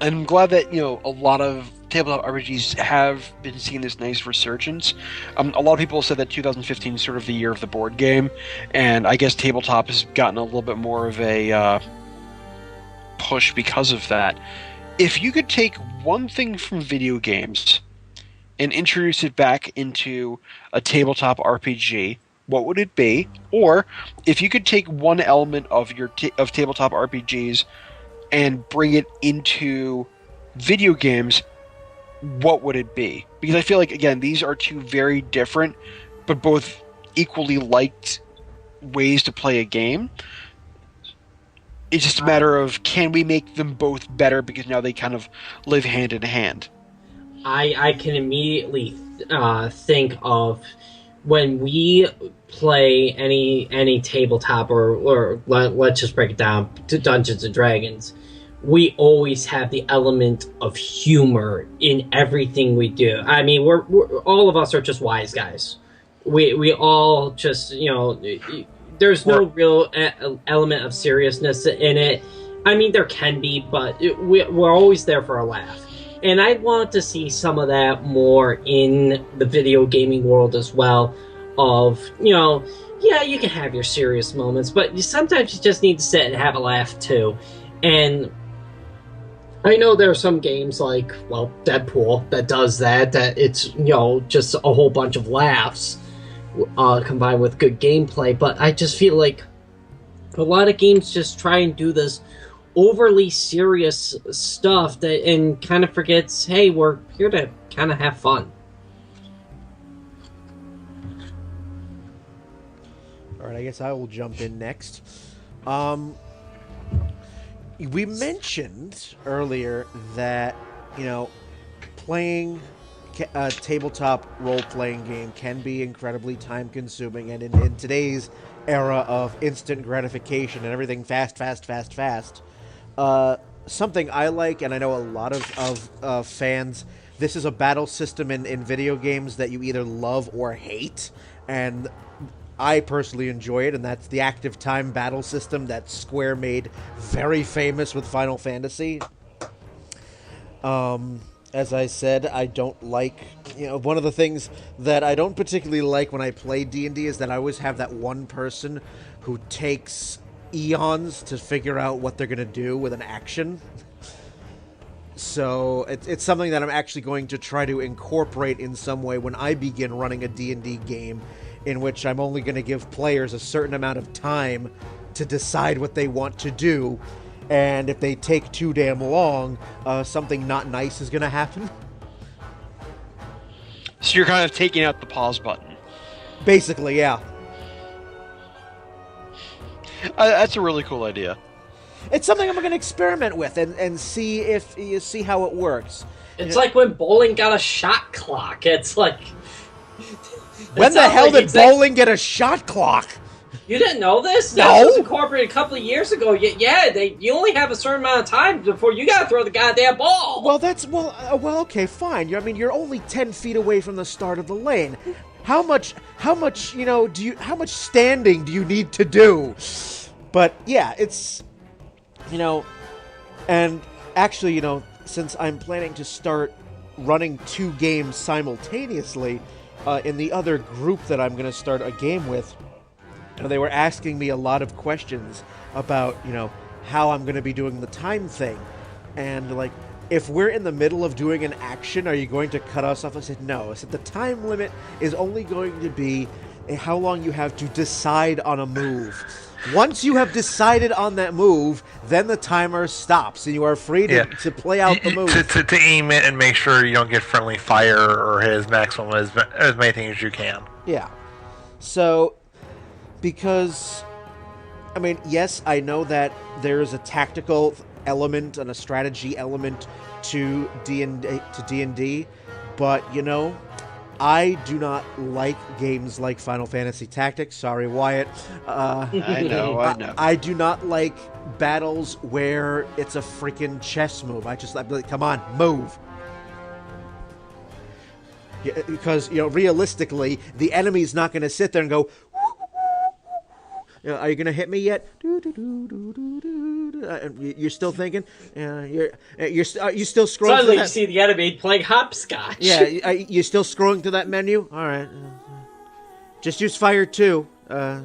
I'm glad that, a lot of tabletop RPGs have been seeing this nice resurgence. A lot of people said that 2015 is sort of the year of the board game, and I guess tabletop has gotten a little bit more of a push because of that. If you could take one thing from video games and introduce it back into a tabletop RPG, what would it be? Or if you could take one element of your of tabletop RPGs and bring it into video games, what would it be? Because I feel like, again, these are two very different but both equally liked ways to play a game. It's just a matter of, can we make them both better, because now they kind of live hand in hand. I can immediately think of when we play any tabletop or let's just break it down to Dungeons and Dragons. We always have the element of humor in everything we do. I mean, we're all of us are just wise guys. We all just, there's no real element of seriousness in it. I mean, there can be, but we're always there for a laugh. And I want to see some of that more in the video gaming world as well. Of, yeah, you can have your serious moments, but sometimes you just need to sit and have a laugh too. And I know there are some games like, Deadpool that does that it's, just a whole bunch of laughs combined with good gameplay, but I just feel like a lot of games just try and do this overly serious stuff and kind of forgets, hey, we're here to kind of have fun. Alright, I guess I will jump in next. We mentioned earlier that, playing a tabletop role-playing game can be incredibly time-consuming, and in today's era of instant gratification and everything fast, something I like, and I know a lot of fans, this is a battle system in video games that you either love or hate, and I personally enjoy it, and that's the active time battle system that Square made very famous with Final Fantasy. As I said, I don't like, one of the things that I don't particularly like when I play D&D is that I always have that one person who takes eons to figure out what they're going to do with an action. So it's something that I'm actually going to try to incorporate in some way when I begin running a D&D game, in which I'm only going to give players a certain amount of time to decide what they want to do. And if they take too damn long, something not nice is going to happen. So you're kind of taking out the pause button. Basically, yeah. That's a really cool idea. It's something I'm going to experiment with and see if you see how it works. It's like when bowling got a shot clock. It's like... When the hell did bowling get a shot clock? You didn't know this? No. That was incorporated a couple of years ago. Yeah, you only have a certain amount of time before you gotta throw the goddamn ball. Well, okay, fine. I mean, you're only 10 feet away from the start of the lane. How much standing do you need to do? But yeah, it's, and actually, since I'm planning to start running 2 games simultaneously, in the other group that I'm going to start a game with, they were asking me a lot of questions about, how I'm going to be doing the time thing. And, if we're in the middle of doing an action, are you going to cut us off? I said, no. I said, the time limit is only going to be how long you have to decide on a move. Once you have decided on that move, then the timer stops, and you are free to play out the move. To aim it and make sure you don't get friendly fire or hit as maximum as many things as you can. Yeah. So, because, I mean, yes, I know that there is a tactical element and a strategy element to D&D, but, you know, I do not like games like Final Fantasy Tactics. Sorry, Wyatt. I know. I do not like battles where it's a freaking chess move. I'm like, come on, move. Yeah, because, you know, realistically, the enemy's not going to sit there and go, are you going to hit me yet? You're still thinking? You're still scrolling. Suddenly you see the enemy playing hopscotch. Yeah, you're still scrolling through that menu? All right. Just use fire 2. All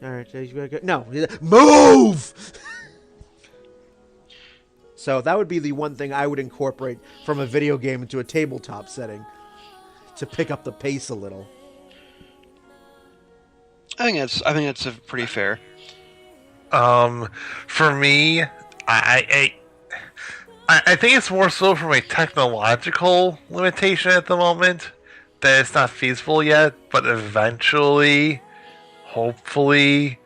right. No. Move! So that would be the one thing I would incorporate from a video game into a tabletop setting to pick up the pace a little. I think that's pretty fair. For me, I think it's more so from a technological limitation at the moment that it's not feasible yet, but eventually, hopefully,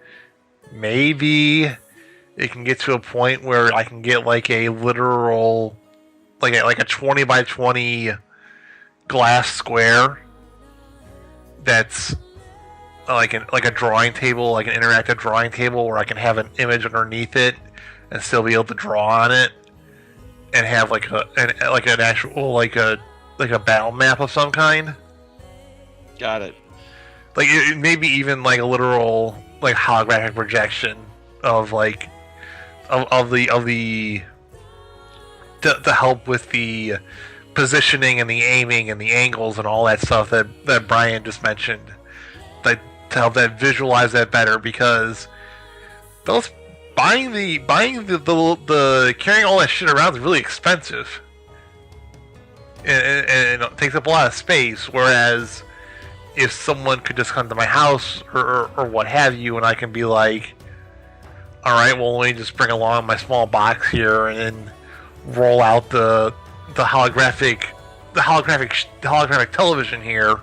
maybe it can get to a point where I can get like a literal, like a 20 by 20 glass square that's like a drawing table, like an interactive drawing table, where I can have an image underneath it and still be able to draw on it, and have like an actual like a battle map of some kind. Got it. Like maybe even like a literal like holographic projection of like of the to help with the positioning and the aiming and the angles and all that stuff that Brian just mentioned. Like, to help that visualize that better, because those buying the carrying all that shit around is really expensive, and it takes up a lot of space. Whereas if someone could just come to my house or what have you, and I can be like, all right, well, let me just bring along my small box here and then roll out the holographic television here.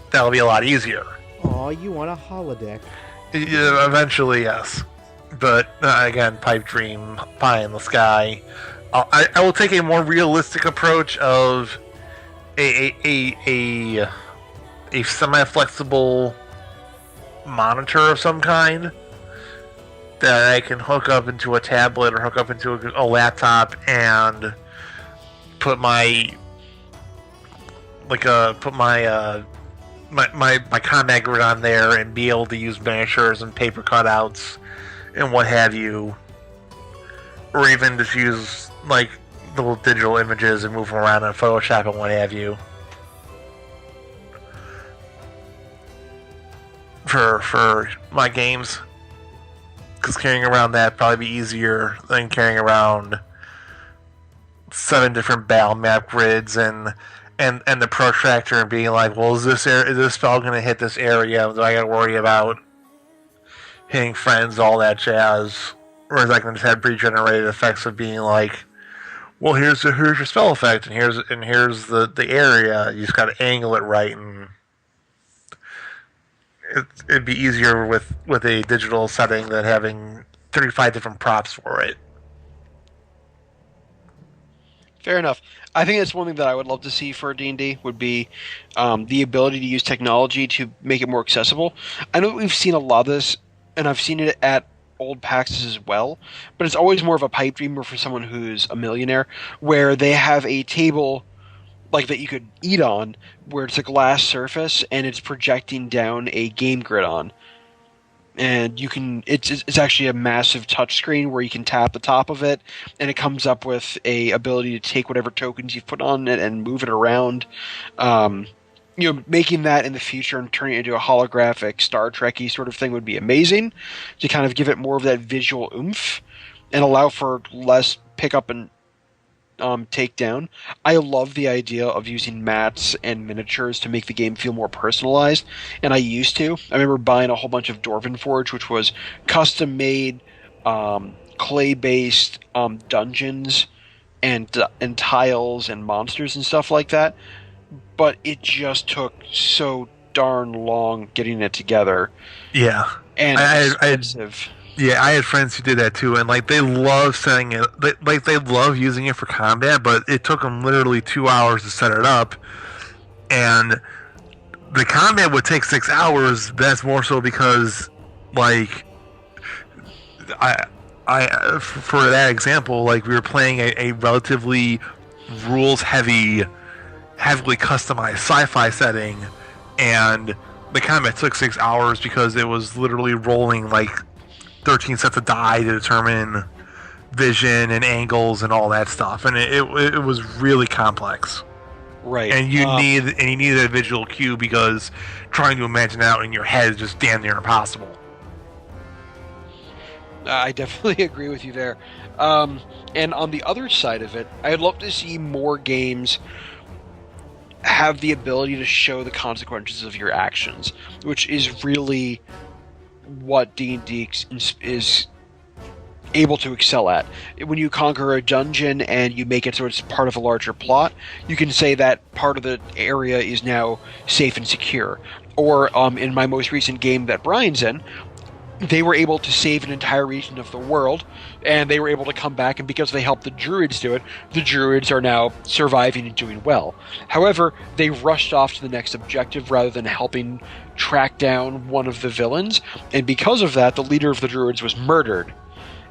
That'll be a lot easier. Oh, you want a holodeck? Yeah, eventually, yes. But again, pipe dream, pie in the sky. I will take a more realistic approach of a semi-flexible monitor of some kind that I can hook up into a tablet or hook up into a laptop and put my combat grid on there and be able to use miniatures and paper cutouts and what have you, or even just use like little digital images and move them around in Photoshop and what have you for my games, because carrying around that probably be easier than carrying around 7 different battle map grids and the protractor and being like, well, is this spell going to hit this area? Do I got to worry about hitting friends, all that jazz? Or is I can just have pre-generated effects of being like, well, here's your spell effect, and here's the area. You just got to angle it right, and it'd be easier with a digital setting than having 35 different props for it. Fair enough. I think that's one thing that I would love to see for D&D would be the ability to use technology to make it more accessible. I know we've seen a lot of this, and I've seen it at old PAXs as well, but it's always more of a pipe dream for someone who's a millionaire, where they have a table like that you could eat on, where it's a glass surface and it's projecting down a game grid on. And you can it's actually a massive touchscreen where you can tap the top of it, and it comes up with a ability to take whatever tokens you've put on it and move it around. Making that in the future and turning it into a holographic Star Trek-y sort of thing would be amazing, to kind of give it more of that visual oomph and allow for less pickup and take down. I love the idea of using mats and miniatures to make the game feel more personalized, and I used to. I remember buying a whole bunch of Dwarven Forge, which was custom-made, clay-based dungeons and tiles and monsters and stuff like that, but it just took so darn long getting it together. Yeah. And expensive. I had friends who did that too, and like they love setting it, they love using it for combat, but it took them literally 2 hours to set it up, and the combat would take 6 hours. That's more so because, like, I for that example, like we were playing a relatively rules-heavy, heavily customized sci-fi setting, and the combat took 6 hours because it was literally rolling like 13 sets of die to determine vision and angles and all that stuff, and it was really complex. Right. And you need a visual cue because trying to imagine that out in your head is just damn near impossible. I definitely agree with you there. And on the other side of it, I'd love to see more games have the ability to show the consequences of your actions, which is really what D&D is able to excel at. When you conquer a dungeon and you make it so it's part of a larger plot, you can say that part of the area is now safe and secure. Or in my most recent game that Brian's in, they were able to save an entire region of the world, and they were able to come back, and because they helped the druids do it, the druids are now surviving and doing well. However, they rushed off to the next objective rather than helping track down one of the villains, and because of that, the leader of the druids was murdered.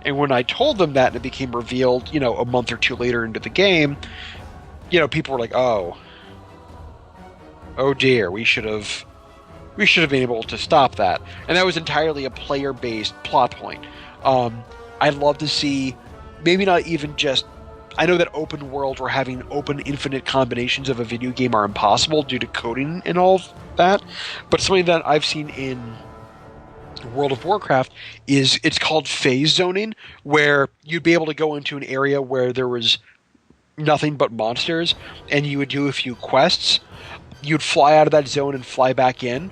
And when I told them that and it became revealed, a month or two later into the game, people were like, oh dear, we should have been able to stop that. And that was entirely a player-based plot point. I'd love to see, maybe not even just, I know that open world or having open infinite combinations of a video game are impossible due to coding and all of that, but something that I've seen in World of Warcraft is, it's called phase zoning, where you'd be able to go into an area where there was nothing but monsters, and you would do a few quests. You'd fly out of that zone and fly back in,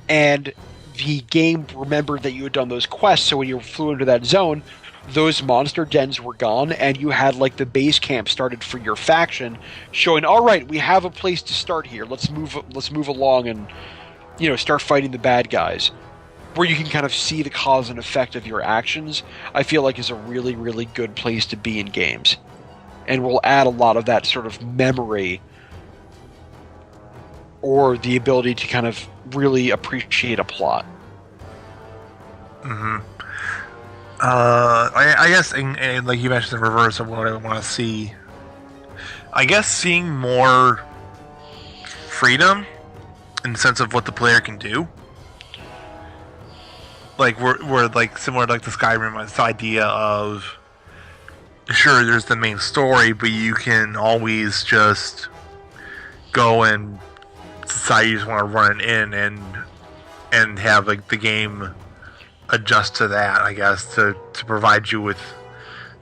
and the game remembered that you had done those quests, so when you flew into that zone, those monster dens were gone, and you had like the base camp started for your faction, showing, all right, we have a place to start here. Let's move along and start fighting the bad guys. Where you can kind of see the cause and effect of your actions, I feel like is a really, really good place to be in games, and will add a lot of that sort of memory or the ability to kind of really appreciate a plot. Mm-hmm. I guess, and like you mentioned, the reverse of what I want to see. I guess seeing more freedom in the sense of what the player can do. Like we're like similar to like the Skyrim, this idea of, sure, there's the main story, but you can always just go and decide you just want to run it in and have like the game adjust to that, I guess, to provide you with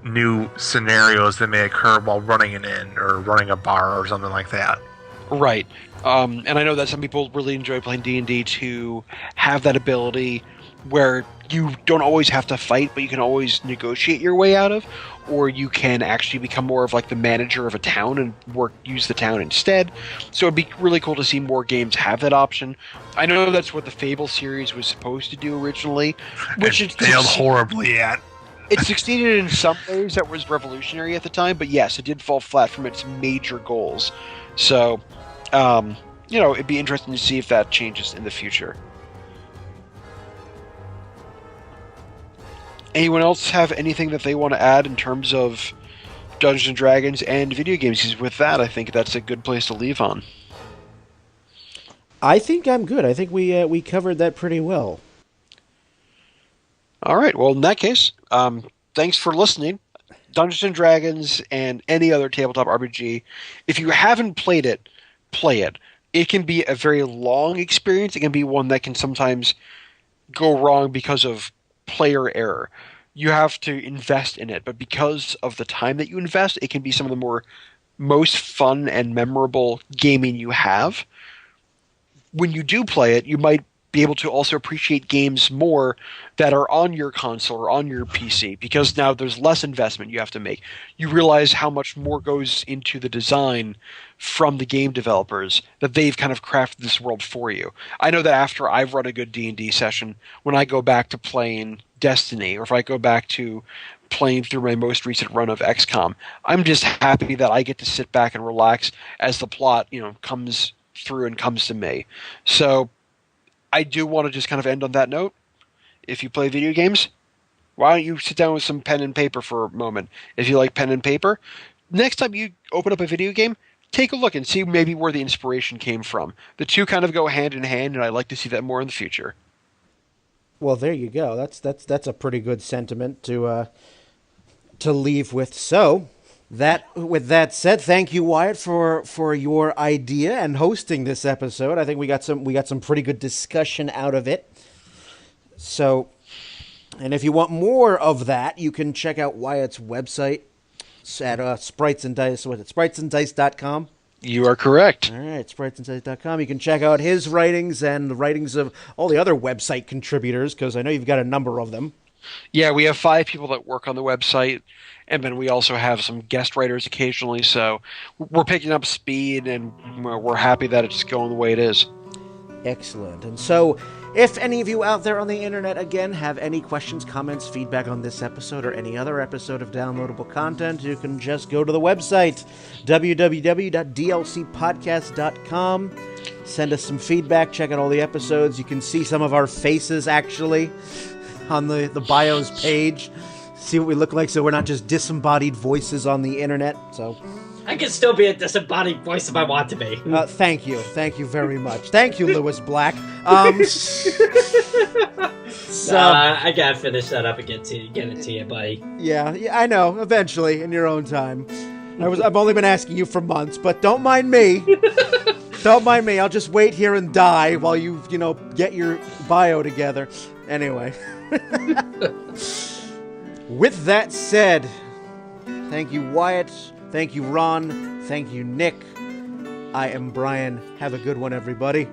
new scenarios that may occur while running an inn or running a bar or something like that. Right. And I know that some people really enjoy playing D&D to have that ability where you don't always have to fight, but you can always negotiate your way out of, or you can actually become more of like the manager of a town and use the town instead. So it'd be really cool to see more games have that option. I know that's what the Fable series was supposed to do originally, which it failed horribly at. It succeeded in some ways that was revolutionary at the time, but yes, it did fall flat from its major goals. So, it'd be interesting to see if that changes in the future. Anyone else have anything that they want to add in terms of Dungeons & Dragons and video games? Because with that, I think that's a good place to leave on. I think I'm good. I think we covered that pretty well. All right. Well, in that case, thanks for listening. Dungeons & Dragons and any other tabletop RPG, if you haven't played it, play it. It can be a very long experience. It can be one that can sometimes go wrong because of player error. you have to invest in it. But because of the time that you invest, it can be some of the most fun and memorable gaming you have. When you do play it, you might be able to also appreciate games more that are on your console or on your PC, because now there's less investment you have to make. You realize how much more goes into the design from the game developers, that they've kind of crafted this world for you. I know that after I've run a good D&D session, when I go back to playing Destiny, or if I go back to playing through my most recent run of XCOM, I'm just happy that I get to sit back and relax as the plot, comes through and comes to me. So I do want to just kind of end on that note. If you play video games, why don't you sit down with some pen and paper for a moment? If you like pen and paper, next time you open up a video game, take a look and see maybe where the inspiration came from. The two kind of go hand in hand, and I'd like to see that more in the future. Well, there you go. That's a pretty good sentiment to leave with. So, with that said, thank you, Wyatt, for your idea and hosting this episode. I think we got some pretty good discussion out of it. So, and if you want more of that, you can check out Wyatt's website at Sprites and Dice. What is it? Spritesanddice.com. You are correct. All right, spritesanddice.com. You can check out his writings and the writings of all the other website contributors, because I know you've got a number of them. Yeah, we have 5 people that work on the website, and then we also have some guest writers occasionally, so we're picking up speed, and we're happy that it's going the way it is. Excellent. And so, if any of you out there on the internet, again, have any questions, comments, feedback on this episode or any other episode of downloadable content, you can just go to the website, www.dlcpodcast.com. Send us some feedback, check out all the episodes. You can see some of our faces, actually, on the bios page. See what we look like, so we're not just disembodied voices on the internet. So I can still be a disembodied voice if I want to be. Thank you very much. Thank you, Lewis Black. So, I gotta finish that up and get it to you, buddy. Yeah, I know. Eventually, in your own time. I've only been asking you for months, but don't mind me. Don't mind me. I'll just wait here and die while you get your bio together. Anyway. With that said, thank you, Wyatt. Thank you, Ron. Thank you, Nick. I am Brian. Have a good one, everybody.